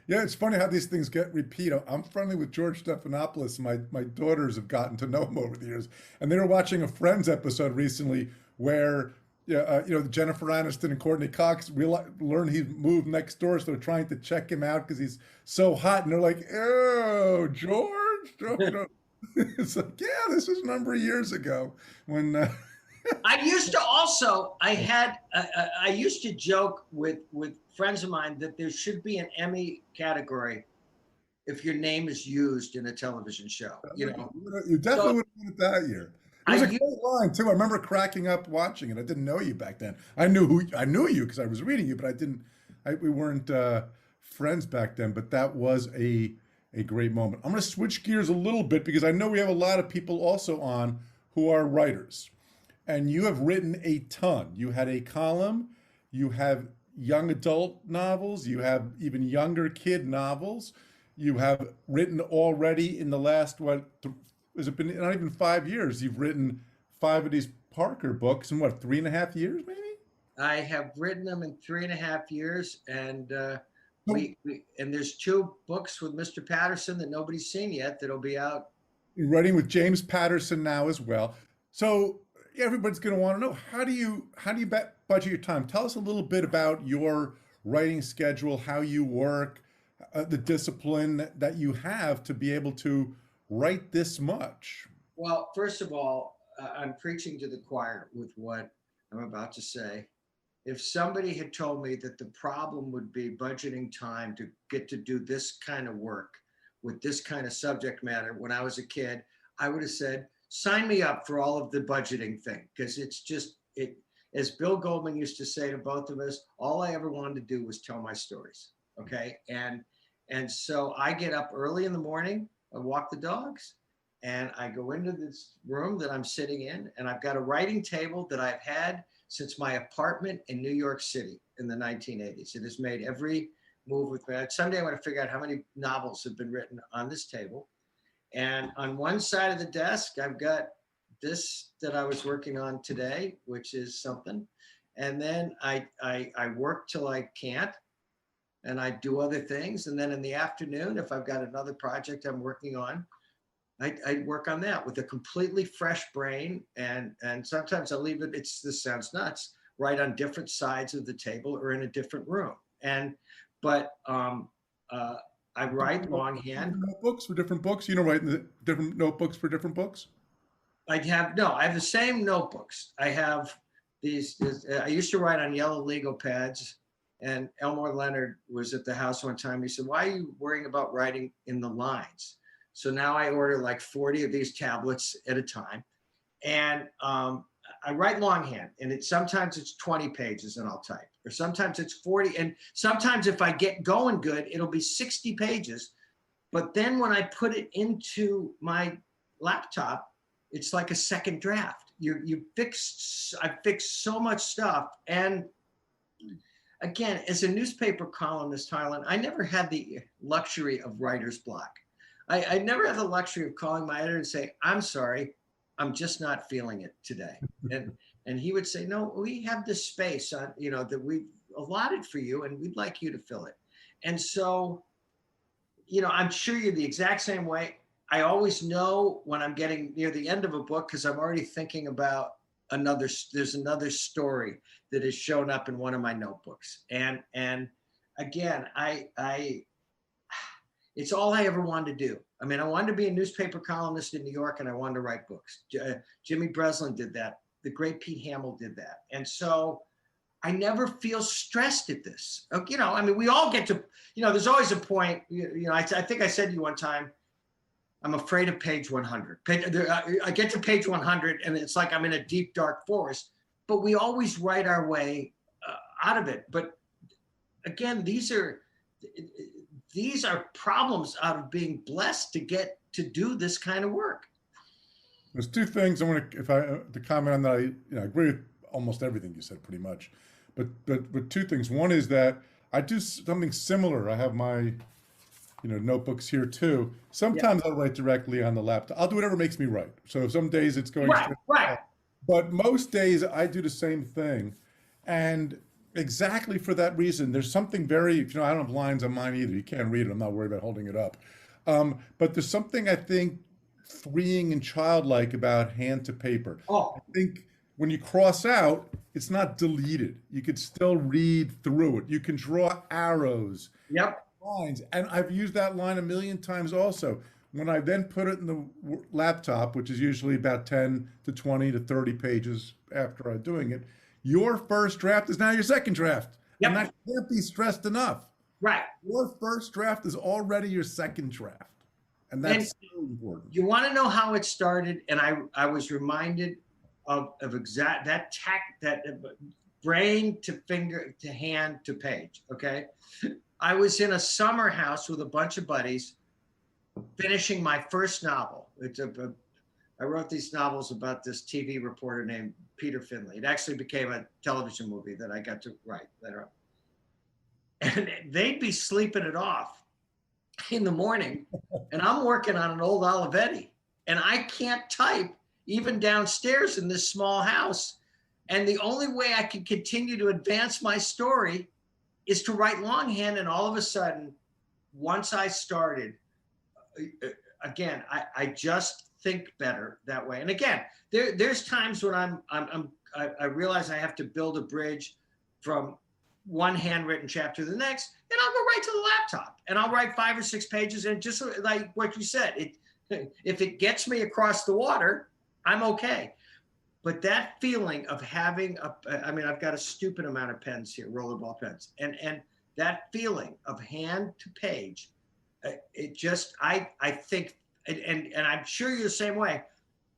It's funny how these things get repeated. I'm friendly with George Stephanopoulos. My daughters have gotten to know him over the years, and they were watching a Friends episode recently where Jennifer Aniston and Courtney Cox learn he moved next door, so they're trying to check him out because he's so hot, and they're like, "Oh, George." It's like, yeah, this was a number of years ago when. I I used to also, I used to joke with friends of mine that there should be an Emmy category if your name is used in a television show, you know. You definitely So would have won it that year. It I was a used, great line too. I remember cracking up watching it. I didn't know you back then. I knew you because I was reading you, but I didn't. We weren't friends back then. But that was a great moment. I'm going to switch gears a little bit because I know we have a lot of people also on who are writers, and you have written a ton. You had a column. You have young adult novels. You have even younger kid novels. You have written already in the last, has it been not even 5 years? You've written 5 of these Parker books in what, 3.5 years, maybe? I have written them in 3.5 years, and So and there's 2 books with Mr. Patterson that nobody's seen yet that'll be out. you're writing with James Patterson now as well. So everybody's going to want to know, how do you budget your time? Tell us a little bit about your writing schedule, how you work, the discipline that you have to be able to write this much. Well, first of all, I'm preaching to the choir with what I'm about to say. If somebody had told me that the problem would be budgeting time to get to do this kind of work with this kind of subject matter when I was a kid, I would have said, sign me up for all of the budgeting thing, because it's just, as Bill Goldman used to say to both of us, all I ever wanted to do was tell my stories. Okay. And so I get up early in the morning, I walk the dogs, and I go into this room that I'm sitting in, and I've got a writing table that I've had since my apartment in New York City in the 1980s. It has made every move with me. Someday I'm going to figure out how many novels have been written on this table. And on one side of the desk, I've got this that I was working on today, which is something. And then I work till I can't, and I do other things. And then in the afternoon, if I've got another project I'm working on, I work on that with a completely fresh brain. And sometimes I leave it, this sounds nuts, right on different sides of the table or in a different room. But I write longhand. Notebooks for different books? You don't write in the different notebooks for different books? I have the same notebooks. I have these, I used to write on yellow Lego pads, and Elmore Leonard was at the house one time. He said, why are you worrying about writing in the lines? So now I order like 40 of these tablets at a time. And I write longhand, and sometimes it's 20 pages and I'll type, or sometimes it's 40. And sometimes if I get going good, it'll be 60 pages. But then when I put it into my laptop, it's like a second draft. I fixed so much stuff. And again, as a newspaper columnist, Harlan, I never had the luxury of writer's block. I never had the luxury of calling my editor and say, I'm sorry, I'm just not feeling it today. And he would say, no, we have this space on, that we've allotted for you, and we'd like you to fill it. And so, I'm sure you're the exact same way. I always know when I'm getting near the end of a book, because I'm already thinking about there's another story that has shown up in one of my notebooks. And again, it's all I ever wanted to do. I mean, I wanted to be a newspaper columnist in New York, and I wanted to write books. Jimmy Breslin did that. The great Pete Hamill did that. And so I never feel stressed at this. I mean, we all get to, there's always a point, I think I said to you one time, I'm afraid of page 100. I get to page 100 and it's like I'm in a deep, dark forest, but we always write our way out of it. But again, these are problems out of being blessed to get to do this kind of work. There's 2 things I want to comment on that. I agree with almost everything you said pretty much, but 2 things. One is that I do something similar. I have my notebooks here too. Sometimes I'll write directly on the laptop. I'll do whatever makes me write. So some days it's going right. But most days I do the same thing. And exactly for that reason, there's something very, I don't have lines on mine either. You can't read it. I'm not worried about holding it up. But there's something I think freeing and childlike about hand to paper. Oh. I think when you cross out, it's not deleted. You could still read through it. You can draw arrows. Yep. Lines. And I've used that line a million times also. When I then put it in the laptop, which is usually about 10 to 20 to 30 pages after I'm doing it, your first draft is now your second draft. Yep. And that can't be stressed enough. Right. Your first draft is already your second draft. And that's so important. You want to know how it started? And I was reminded of exact that brain to finger to hand to page. Okay. I was in a summer house with a bunch of buddies finishing my first novel. I wrote these novels about this TV reporter named Peter Finley. It actually became a television movie that I got to write later on. And they'd be sleeping it off in the morning, and I'm working on an old Olivetti, and I can't type even downstairs in this small house. And the only way I can continue to advance my story is to write longhand. And all of a sudden, once I started, again, I just think better that way. And again, there's times when I realize I have to build a bridge from one handwritten chapter to the next, and I'll go right to the laptop and I'll write 5 or 6 pages. And just like what you said, if it gets me across the water, I'm okay. But that feeling of having I've got a stupid amount of pens here, rollerball pens, and that feeling of hand to page, I think, and I'm sure you're the same way.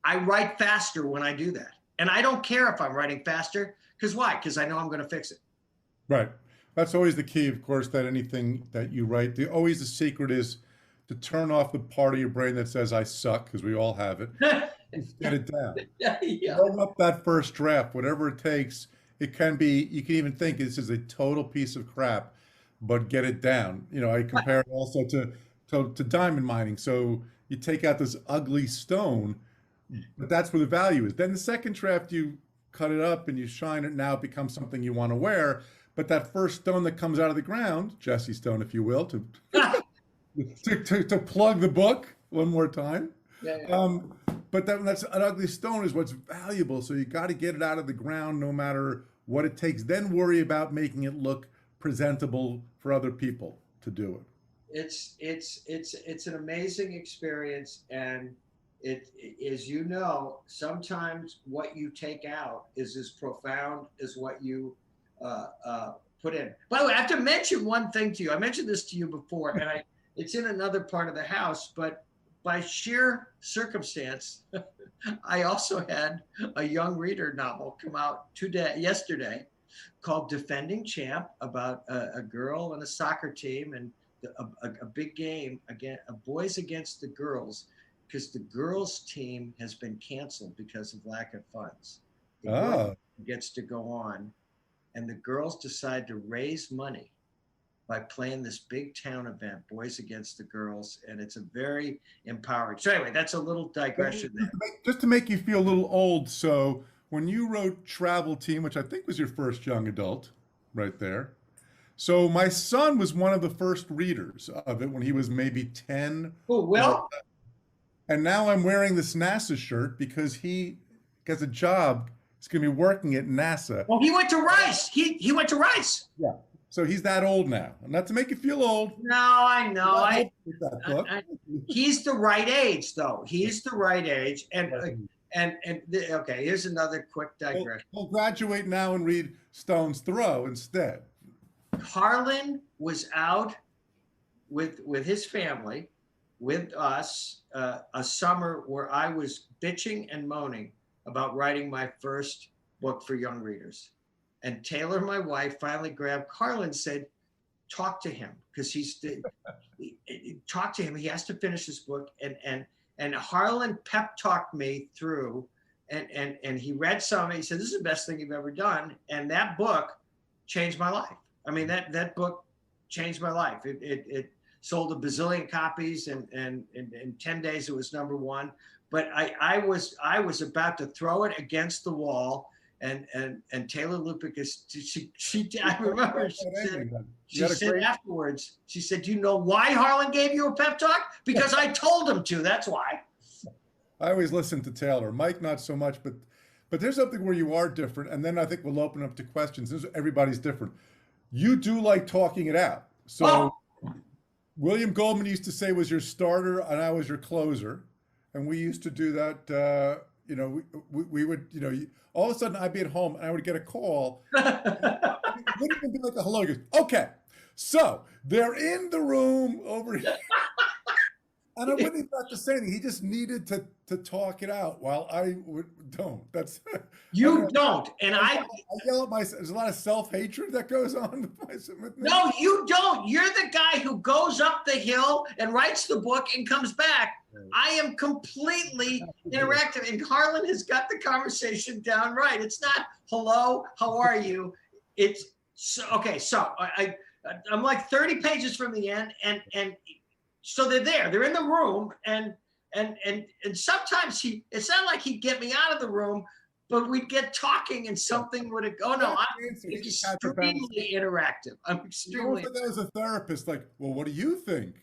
I write faster when I do that. And I don't care if I'm writing faster, because why? Because I know I'm going to fix it. Right. That's always the key, of course, that anything that you write, always the secret is to turn off the part of your brain that says, I suck, because we all have it, and get it down. Yeah. Roll up that first draft, whatever it takes. It can be, you can even think this is a total piece of crap, but get it down. I compare it also to diamond mining. So you take out this ugly stone, but that's where the value is. Then the second draft, you cut it up and you shine it. Now it becomes something you want to wear. But that first stone that comes out of the ground, Jesse Stone, if you will, to plug the book one more time. Yeah. But that's an ugly stone is what's valuable. So you got to get it out of the ground no matter what it takes. Then worry about making it look presentable for other people to do it. It's an amazing experience, and it, as you know, sometimes what you take out is as profound as what you put in. By the way, I have to mention one thing to you. I mentioned this to you before, and it's in another part of the house, but by sheer circumstance, I also had a young reader novel come out yesterday called Defending Champ, about a girl and a soccer team and a big game, again, boys against the girls, because the girls team has been canceled because of lack of funds. The boys gets to go on, and the girls decide to raise money by playing this big town event, boys against the girls, and it's a very empowering. So anyway, that's a little digression there. Just to make you feel a little old, so when you wrote Travel Team, which I think was your first young adult, right there. So my son was one of the first readers of it when he was maybe 10. Oh, well. And now I'm wearing this NASA shirt because he gets a job. He's going to be working at NASA. Well, he went to Rice. He went to Rice. Yeah. So he's that old now. Not to make you feel old. No, I know. He's the right age, though. He's the right age. And okay, here's another quick digression. He'll graduate now and read Stone's Throw instead. Harlan was out with his family, with us, a summer where I was bitching and moaning about writing my first book for young readers. And Taylor, my wife, finally grabbed Harlan and said, talk to him, because talk to him. He has to finish his book. And Harlan pep talked me through, and he read some of it. He said, this is the best thing you've ever done. And that book changed my life. I mean, that book changed my life. It sold a bazillion copies, and in 10 days it was #1. But I was about to throw it against the wall, and Taylor Lupica, I remember she said afterwards, she said, do you know why Harlan gave you a pep talk? Because I told him to, that's why. I always listen to Taylor. Mike, not so much, but there's something where you are different, and then I think we'll open up to questions. Everybody's different. You do like talking it out. So William Goldman used to say was your starter and I was your closer. And we used to do that, you know, we would, you know, all of a sudden I'd be at home and I would get a call. It wouldn't even be like a hello. He goes, okay, so they're in the room over here. And I wouldn't even have to say anything. He just needed to talk it out while don't. That's You don't. And I yell at myself. There's a lot of self-hatred that goes on with me. No, you don't. You're the guy who goes up the hill and writes the book and comes back. I am completely interactive, and Harlan has got the conversation down right. It's not hello, how are you? It's so, okay. So I'm like 30 pages from the end, and so they're there. They're in the room, and sometimes it's not like he'd get me out of the room, but we'd get talking and something would go. No, I'm extremely interactive. I'm extremely. That was a therapist. Like, well, what do you think?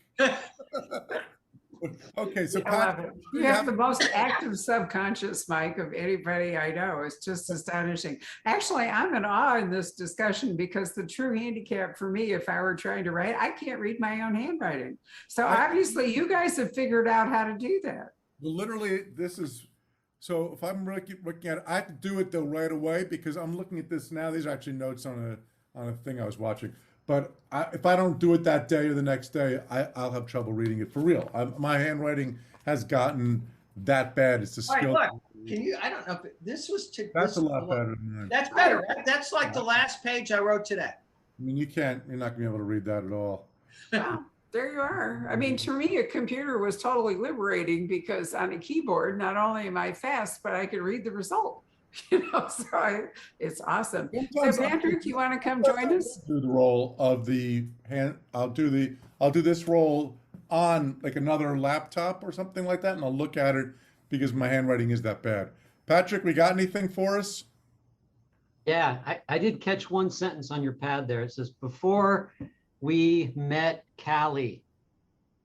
Okay, so Pat, you have the most active subconscious, Mike, of anybody I know. It's just astonishing. Actually, I'm in awe in this discussion because the true handicap for me, if I were trying to write, I can't read my own handwriting. So obviously you guys have figured out how to do that. Well, literally, this is, so if I'm looking at it, I have to do it though right away because I'm looking at this now. These are actually notes on a thing I was watching. But if I don't do it that day or the next day, I'll have trouble reading it for real. My handwriting has gotten that bad. It's a skill. Right, look, can you? I don't know if this was. That's a lot better than that. That's better. Right? That's like the last page I wrote today. I mean, you're not going to be able to read that at all. Well, there you are. I mean, to me, a computer was totally liberating because on a keyboard, not only am I fast, but I could read the result. You know, so it's awesome. So Patrick, you want to come join us? Do the role of the hand. I'll do this role on like another laptop or something like that, and I'll look at it because my handwriting is that bad. Patrick, we got anything for us? Yeah, I did catch one sentence on your pad there. It says, before we met Callie.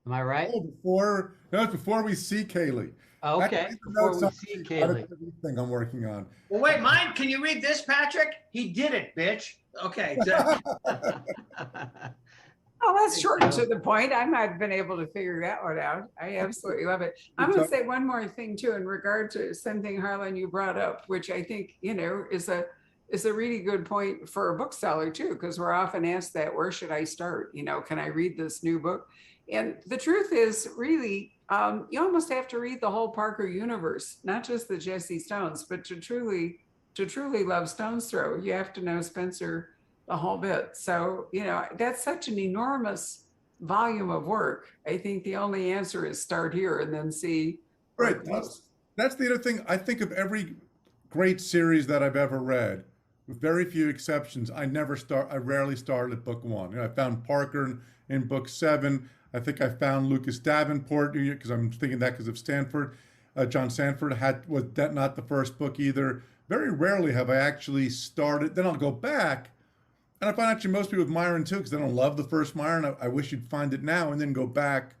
Am I right? Oh, before we see Kaylee. Okay, before we see Kaylee. Thing I'm working on. Well, wait, mine. Can you read this, Patrick? He did it, bitch. Okay. Oh, that's short and to the point. I might have been able to figure that one out. I absolutely love it. I'm going to say one more thing too in regard to something, Harlan, you brought up, which I think, you know, is a really good point for a bookseller too, because we're often asked that, where should I start? You know, can I read this new book? And the truth is really, you almost have to read the whole Parker universe, not just the Jesse Stones, but to truly love Stone's Throw, you have to know Spencer the whole bit. So, you know, that's such an enormous volume of work. I think the only answer is start here and then see. Right. That's the other thing. I think of every great series that I've ever read, with very few exceptions, I rarely start at book one. You know, I found Parker in book 7. I think I found Lucas Davenport because I'm thinking that because of Stanford. John Sanford was that not the first book either. Very rarely have I actually started. Then I'll go back, and I find actually most people with Myron too, because I don't love the first Myron. I wish you'd find it now and then go back.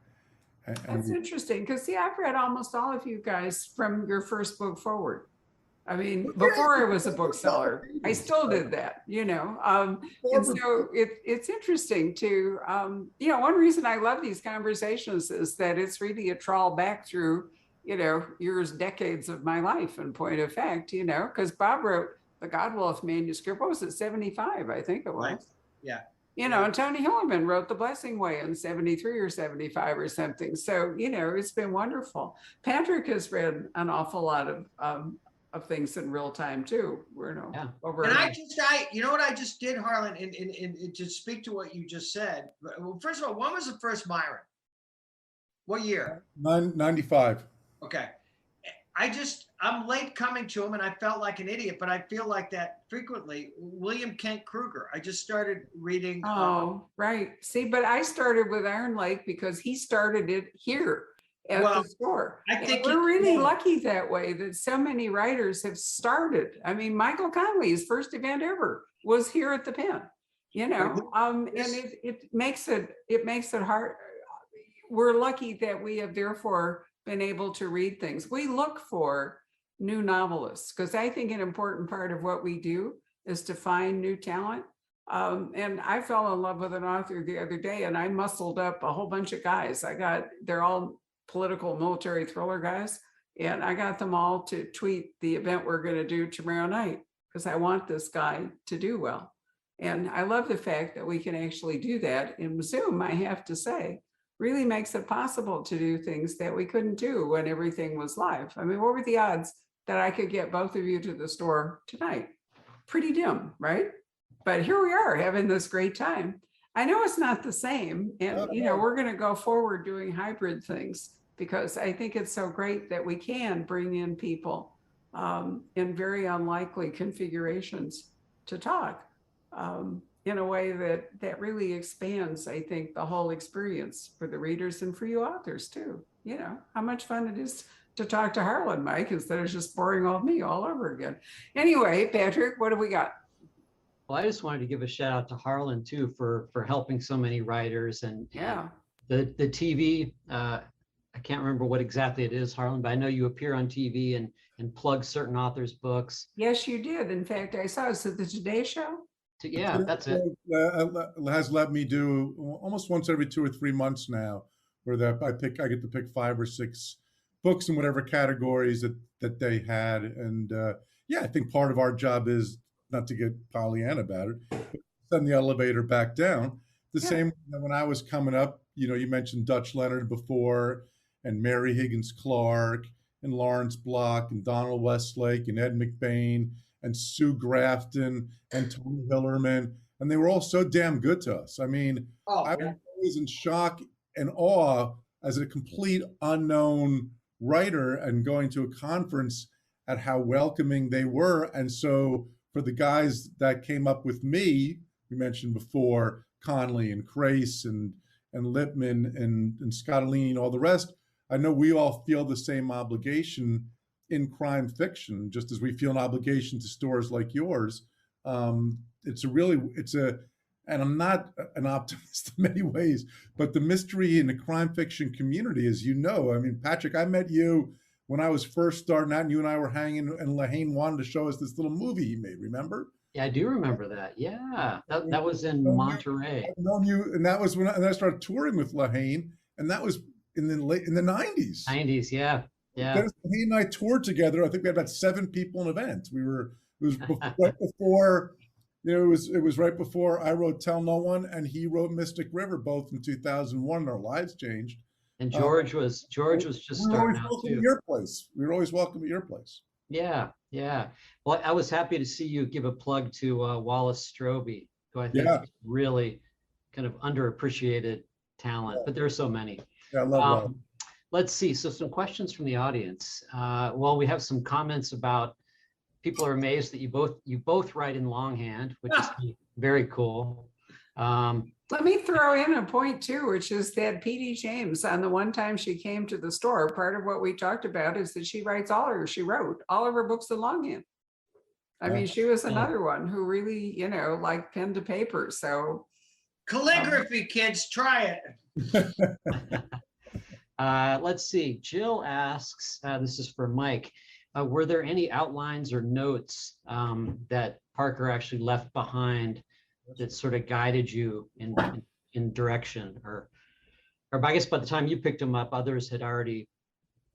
That's interesting because see, I've read almost all of you guys from your first book forward. I mean, before I was a bookseller, I still did that, you know. And so it's interesting to, you know, one reason I love these conversations is that it's really a trawl back through, you know, decades of my life in point of fact, you know, because Bob wrote the Godwolf manuscript, what was it, 75, I think it was. Right. Yeah. You know, and Tony Hillerman wrote The Blessing Way in 73 or 75 or something. So, you know, it's been wonderful. Patrick has read an awful lot of things in real time too. We're over. And you know what I just did, Harlan, and to speak to what you just said. Well, first of all, when was the first Myron? What year? 95. Okay. I'm late coming to him and I felt like an idiot, but I feel like that frequently. William Kent Kruger. I just started reading. Oh, right. See, but I started with Iron Lake because he started it here at the store. I think we're really lucky that way that so many writers have started. I mean, Michael Conley's first event ever was here at the Pen, you know, and it makes it hard. We're lucky that we have therefore been able to read things. We look for new novelists because I think an important part of what we do is to find new talent. And I fell in love with an author the other day, and I muscled up a whole bunch of guys. They're all political military thriller guys, and I got them all to tweet the event we're going to do tomorrow night because I want this guy to do well. And I love the fact that we can actually do that in Zoom, I have to say. Really makes it possible to do things that we couldn't do when everything was live. I mean, what were the odds that I could get both of you to the store tonight? Pretty dim, right? But here we are having this great time. I know it's not the same. And, we're going to go forward doing hybrid things because I think it's so great that we can bring in people in very unlikely configurations to talk in a way that really expands, I think, the whole experience for the readers and for you authors too. How much fun it is to talk to Harlan, Mike, instead of just boring old me all over again. Anyway, Patrick, what do we got? Well, I just wanted to give a shout out to Harlan too for helping so many writers and the TV. I can't remember what exactly it is, Harlan, but I know you appear on TV and plug certain authors' books. Yes, you did. In fact, I saw it at the Today Show. Yeah, that's it. Has let me do almost once every 2 or 3 months now, where I get to pick 5 or 6 books in whatever categories that they had, and I think part of our job is not to get Pollyanna about it, but send the elevator back down. Same when I was coming up, you mentioned Dutch Leonard before, and Mary Higgins Clark, and Lawrence Block, and Donald Westlake, and Ed McBain, and Sue Grafton, and Tony Hillerman, and they were all so damn good to us. I mean, I was always in shock and awe as a complete unknown writer and going to a conference at how welcoming they were. And so for the guys that came up with me, we mentioned before, Conley and Crace and Lippman and Scottolini and all the rest, I know we all feel the same obligation in crime fiction, just as we feel an obligation to stores like yours. And I'm not an optimist in many ways, but the mystery in the crime fiction community, as you know, I mean, Patrick, I met you when I was first starting out, and you and I were hanging, and Lahane wanted to show us this little movie he made, remember? Yeah, I do remember that. Yeah, that was in Monterey. I've known you, and that was when I started touring with Lahane, and that was in the 90s. 90s, yeah. Dennis Lahane and I toured together. I think we had about 7 people in events. It was right before, it was right before I wrote Tell No One, and he wrote Mystic River, both in 2001. Our lives changed. And George was just starting out too. We were always welcome at your place. Yeah. Well, I was happy to see you give a plug to Wallace Strobey, who I think is really kind of underappreciated talent, but there are so many. Yeah, I love that. Let's see. So some questions from the audience. Well, we have some comments about people are amazed that you both write in longhand, which is very cool. Let me throw in a point too, which is that P.D. James, on the one time she came to the store, part of what we talked about is that she wrote all of her books in longhand. I mean, she was another one who really, like pen to paper. So calligraphy, kids, try it. Let's see. Jill asks, this is for Mike, were there any outlines or notes that Parker actually left behind that sort of guided you in direction, or I guess by the time you picked them up, others had already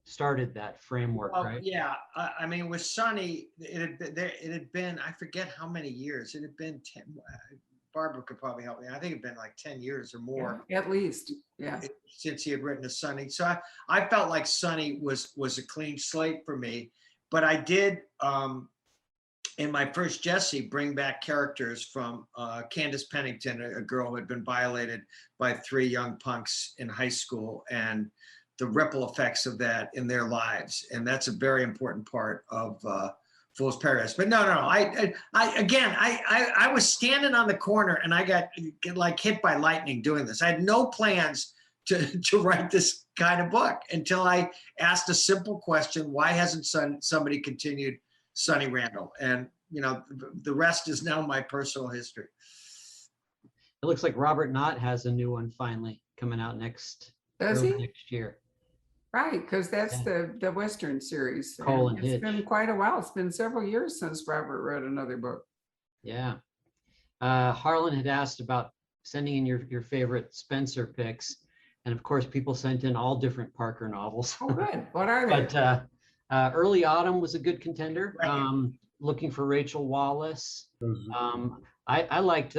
started that framework, right? Yeah, I mean, with Sonny, it had been, I forget how many years. It had been 10. Barbara could probably help me. I think it'd been like 10 years or more. Yeah, at least, yeah. Since he had written to Sonny. So I felt like Sonny was a clean slate for me, but I did, in my first Jessie, bring back characters from Candace Pennington, a girl who had been violated by 3 young punks in high school, and the ripple effects of that in their lives. And that's a very important part of Fool's Paradise. But no, I was standing on the corner and I got like hit by lightning doing this. I had no plans to write this kind of book until I asked a simple question: why hasn't somebody continued Sonny Randall? And the rest is now my personal history. It looks like Robert Knott has a new one finally coming out next year. Right, because that's the Western series. It's been quite a while. It's been several years since Robert wrote another book. Yeah. Harlan had asked about sending in your favorite Spencer picks. And of course, people sent in all different Parker novels. Oh, good. What are they? But Early Autumn was a good contender. Right. Looking for Rachel Wallace. Those- I liked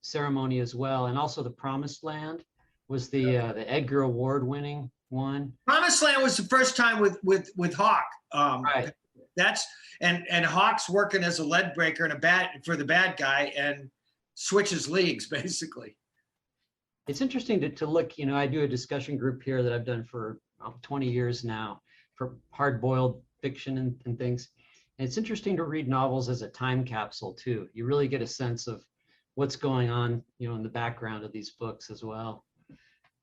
Ceremony as well. And also The Promised Land was the Edgar Award winning one. Promised Land was the first time with Hawk. Right. That's and Hawk's working as a lead breaker and for the bad guy and switches leagues basically. It's interesting to look, I do a discussion group here that I've done for 20 years now for hard-boiled fiction and things. And it's interesting to read novels as a time capsule too. You really get a sense of what's going on, in the background of these books as well.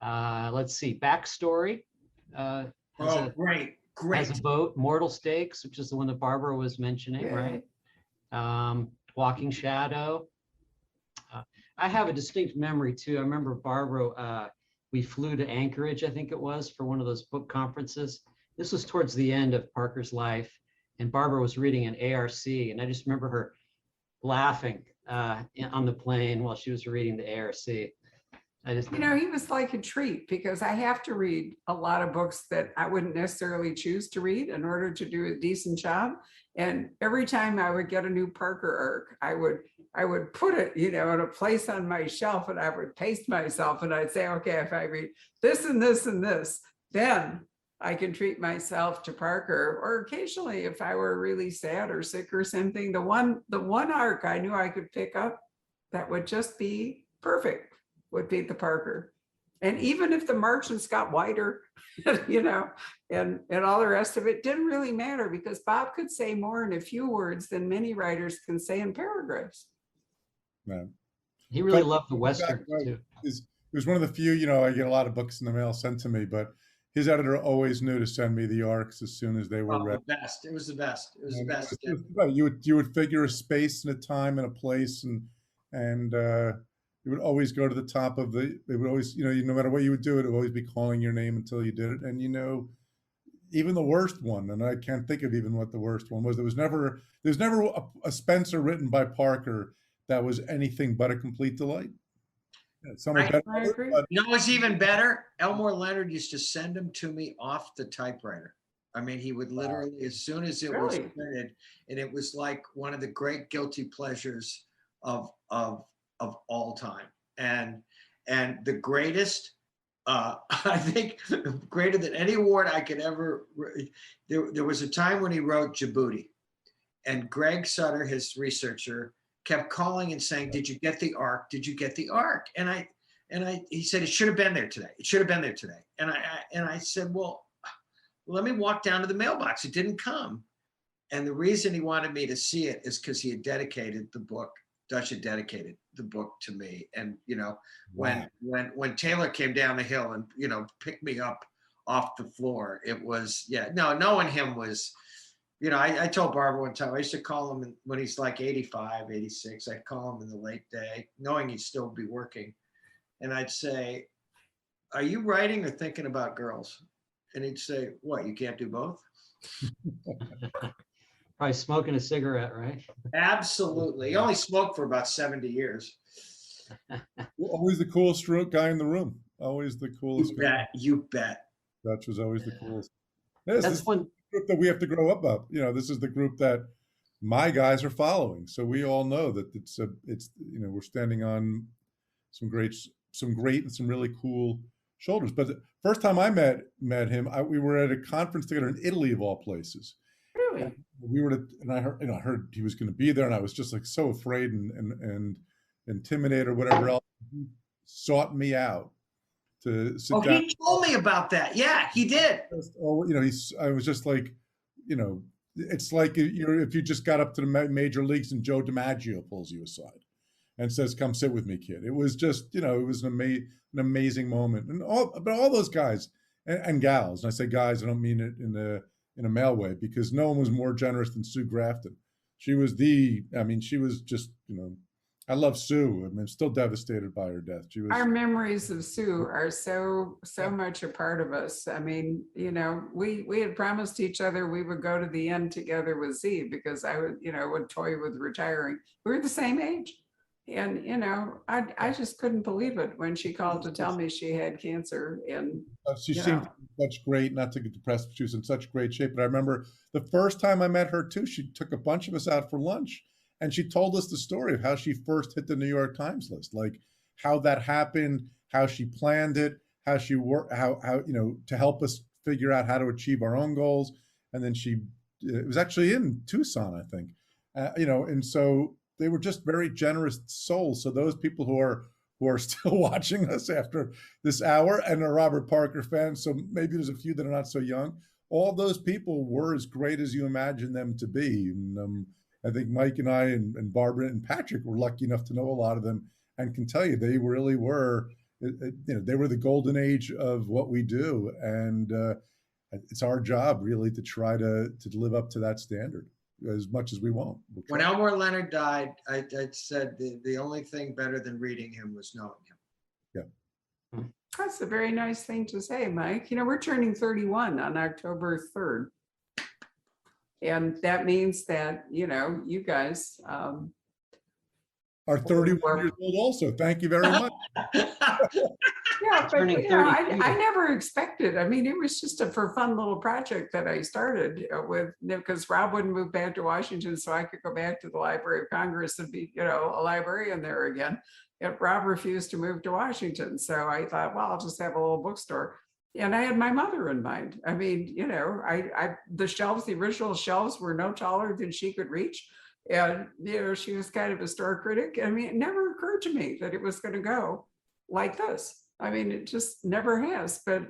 Let's see, Backstory. Great. Has a boat, Mortal Stakes, which is the one that Barbara was mentioning, Yeah. right? Walking Shadow. I have a distinct memory too. I remember Barbara, we flew to Anchorage, I think it was, for one of those book conferences. This was towards the end of Parker's life, and Barbara was reading an ARC, and I just remember her laughing on the plane while she was reading the ARC. He was like a treat because I have to read a lot of books that I wouldn't necessarily choose to read in order to do a decent job. And every time I would get a new Parker arc, I would put it, in a place on my shelf, and I would pace myself and I'd say, okay, if I read this and this and this, then I can treat myself to Parker. Or occasionally, if I were really sad or sick or something, the one arc I knew I could pick up that would just be perfect would be the Parker. And even if the margins got wider, and all the rest of it didn't really matter because Bob could say more in a few words than many writers can say in paragraphs. No. He really But- loved the Western Right. too. It was one of the few, I get a lot of books in the mail sent to me, but his editor always knew to send me the arcs as soon as they were ready. The best. It was the best. It was the best. Right. You would figure a space and a time and a place, and it would always go to the top of it would always, no matter what you would do, it would always be calling your name until you did it. And even the worst one, and I can't think of even what the worst one was. There's never a Spencer written by Parker that was anything but a complete delight. Yeah, some are better, I agree. but What's even better? Elmore Leonard used to send them to me off the typewriter. I mean, he would literally, as soon as it was Really? printed, and it was like one of the great guilty pleasures of all time. And the greatest, I think, greater than any award I could ever. There was a time when he wrote Djibouti, and Greg Sutter, his researcher, kept calling and saying, "Did you get the arc? Did you get the arc?" And he said, "It should have been there today. It should have been there today." And I said, "Well, let me walk down to the mailbox. It didn't come." And the reason he wanted me to see it is because he had dedicated the book. Dutch had dedicated the book to me. And when Taylor came down the hill and picked me up off the floor, it was knowing him was. I told Barbara one time, I used to call him when he's like 85, 86. I'd call him in the late day, knowing he'd still be working. And I'd say, "Are you writing or thinking about girls?" And he'd say, "What, you can't do both?" Probably smoking a cigarette, right? Absolutely. He only smoked for about 70 years. always the coolest guy in the room. Always the coolest guy. You bet. Dutch was always the coolest. This That's is one. the group that we have to grow up of. This is the group that my guys are following. So we all know that it's we're standing on some great and some really cool shoulders. But the first time I met him, we were at a conference together in Italy, of all places. Really? And I heard he was going to be there, and I was just like so afraid and intimidated or whatever else. He sought me out to sit down. He told me about that. Yeah, he did. I was just like, it's like if you just got up to the major leagues and Joe DiMaggio pulls you aside and says, "Come sit with me, kid." It was just, it was an amazing moment. And all those guys and gals, and I say guys, I don't mean it in a male way, because no one was more generous than Sue Grafton. She was she was just, I love Sue. I'm still devastated by her death. She was. Our memories of Sue are so much a part of us. I mean, we had promised each other we would go to the end together with Z, because I would toy with retiring. We were the same age. And, I just couldn't believe it when she called to tell me she had cancer. And, She you seemed know, in such great, not to get depressed, but she was in such great shape. But I remember the first time I met her too, she took a bunch of us out for lunch and she told us the story of how she first hit the New York Times list, like how that happened, how she planned it, how she worked, how, to help us figure out how to achieve our own goals. And then it was actually in Tucson, I think, and so they were just very generous souls. So those people who are still watching us after this hour and are Robert Parker fans, so maybe there's a few that are not so young. All those people were as great as you imagine them to be. And I think Mike and I and Barbara and Patrick were lucky enough to know a lot of them and can tell you they really were, they were the golden age of what we do. And it's our job really to try to live up to that standard as much as we won't. When Elmore Leonard died, I said the only thing better than reading him was knowing him. Yeah. That's a very nice thing to say, Mike. We're turning 31 on October 3rd. And that means that, you guys are 31 years old also. Thank you very much. Yeah, but I never expected. I mean, it was just a for fun little project that I started with, because Rob wouldn't move back to Washington, so I could go back to the Library of Congress and be, a librarian there again. And Rob refused to move to Washington, so I thought, well, I'll just have a little bookstore. And I had my mother in mind. I mean, the original shelves were no taller than she could reach. And, she was kind of a store critic. I mean, it never occurred to me that it was going to go like this. I mean, it just never has, but.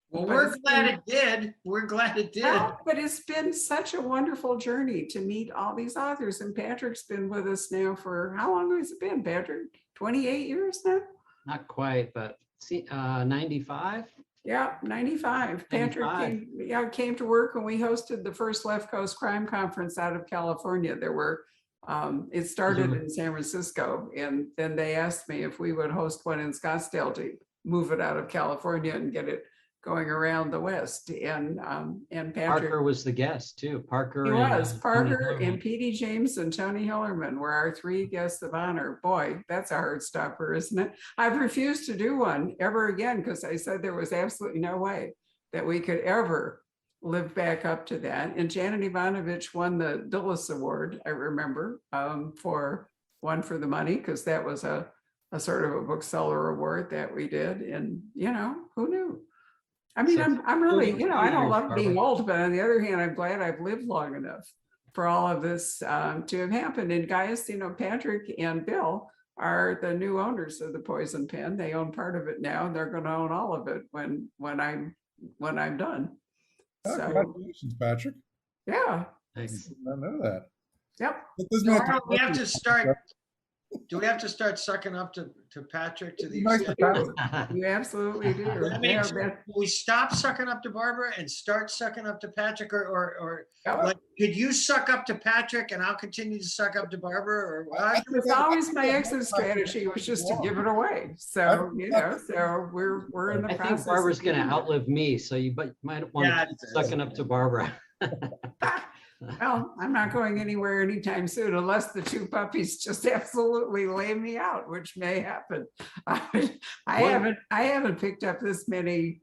Well, we're glad it did. We're glad it did. Well, but it's been such a wonderful journey to meet all these authors. And Patrick's been with us now for, how long has it been, Patrick? 28 years now? Not quite, but 95? Yeah, 95. Patrick came to work when we hosted the first Left Coast Crime Conference out of California. There were, it started in San Francisco, and then they asked me if we would host one in Scottsdale to move it out of California and get it going around the West. And Patrick, Parker was the guest too. Parker. He was. Parker Tony and P.D. James and Tony Hillerman were our three guests of honor. Boy, that's a hard stopper, isn't it? I've refused to do one ever again because I said there was absolutely no way that we could ever live back up to that. And Janet Ivanovich won the Dulles Award, I remember, for One for the Money, because that was a sort of a bookseller award that we did. And, who knew? I mean, I'm really, I don't love being old, but on the other hand, I'm glad I've lived long enough for all of this to have happened. And guys, Patrick and Bill are the new owners of the Poison Pen. They own part of it now, and they're going to own all of it when I'm done. Oh, so, congratulations, Patrick. Yeah. Thanks. I know that. Yep. We have to start. Do we have to start sucking up to Patrick to the extent? You absolutely do. I mean, we stop sucking up to Barbara and start sucking up to Patrick, or like, could you suck up to Patrick and I'll continue to suck up to Barbara? Or it was always my exit strategy was just to give it away. So so we're in the process. I think Barbara's going to outlive me, so you might want to keep sucking up to Barbara. Well, I'm not going anywhere anytime soon unless the two puppies just absolutely lay me out, which may happen. I haven't picked up this many.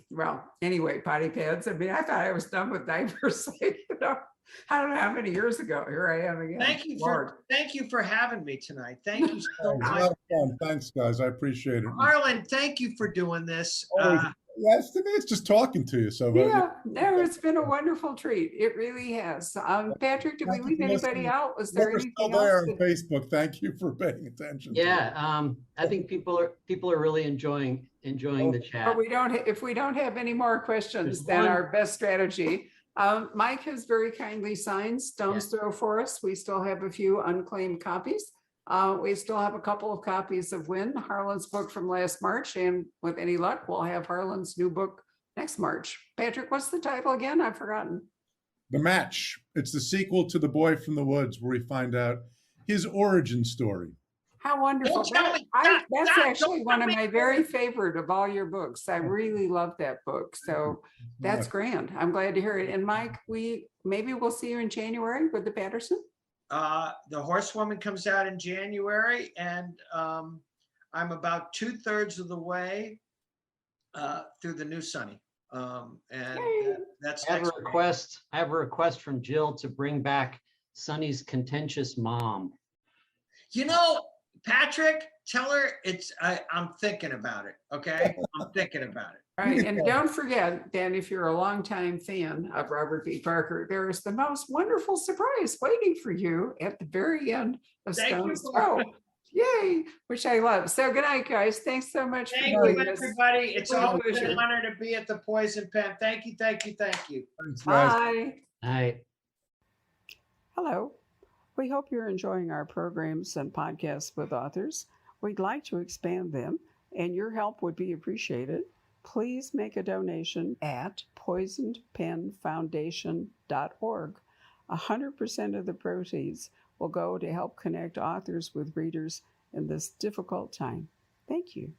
Well, anyway, potty pads. I mean, I thought I was done with diapers. I don't know how many years ago. Here I am again. Thank you for having me tonight. Thank you so much. Thanks, guys. I appreciate it. Harlan, thank you for doing this. Yes, to me, it's just talking to you. So it's been a wonderful treat. It really has. Patrick, did we leave anybody out? Was there anything else? There on Facebook. Thank you for paying attention. Yeah, I think people are really enjoying the chat. But if we don't have any more questions, then our best strategy. Mike has very kindly signed Stone's Throw for us. We still have a few unclaimed copies. We still have a couple of copies of Win, Harlan's book from last March, and with any luck, we'll have Harlan's new book next March. Patrick, what's the title again? I've forgotten. The Match. It's the sequel to The Boy from the Woods, where we find out his origin story. How wonderful. That's actually one of my very favorite of all your books. I really love that book. So that's grand. I'm glad to hear it. And Mike, maybe we'll see you in January with the Patterson. The Horsewoman comes out in January, and I'm about 2/3 of the way through the new Sunny. And that's I have a next week. request. I have a request from Jill to bring back Sonny's contentious mom. You know, Patrick, tell her I'm thinking about it. Okay, I'm thinking about it. All right, and don't forget, Dan, if you're a longtime fan of Robert B. Parker, there is the most wonderful surprise waiting for you at the very end of Thank you. Stone's Throw. Yay, which I love. So good night, guys. Thanks so much for Thank doing you, this. everybody. It's My always pleasure. an honor to be at the Poison Pen. Thank you, thank you, thank you. Thanks, guys. Bye. All right. Hello. We hope you're enjoying our programs and podcasts with authors. We'd like to expand them, and your help would be appreciated. Please make a donation at poisonedpenfoundation.org. 100% of the proceeds will go to help connect authors with readers in this difficult time. Thank you.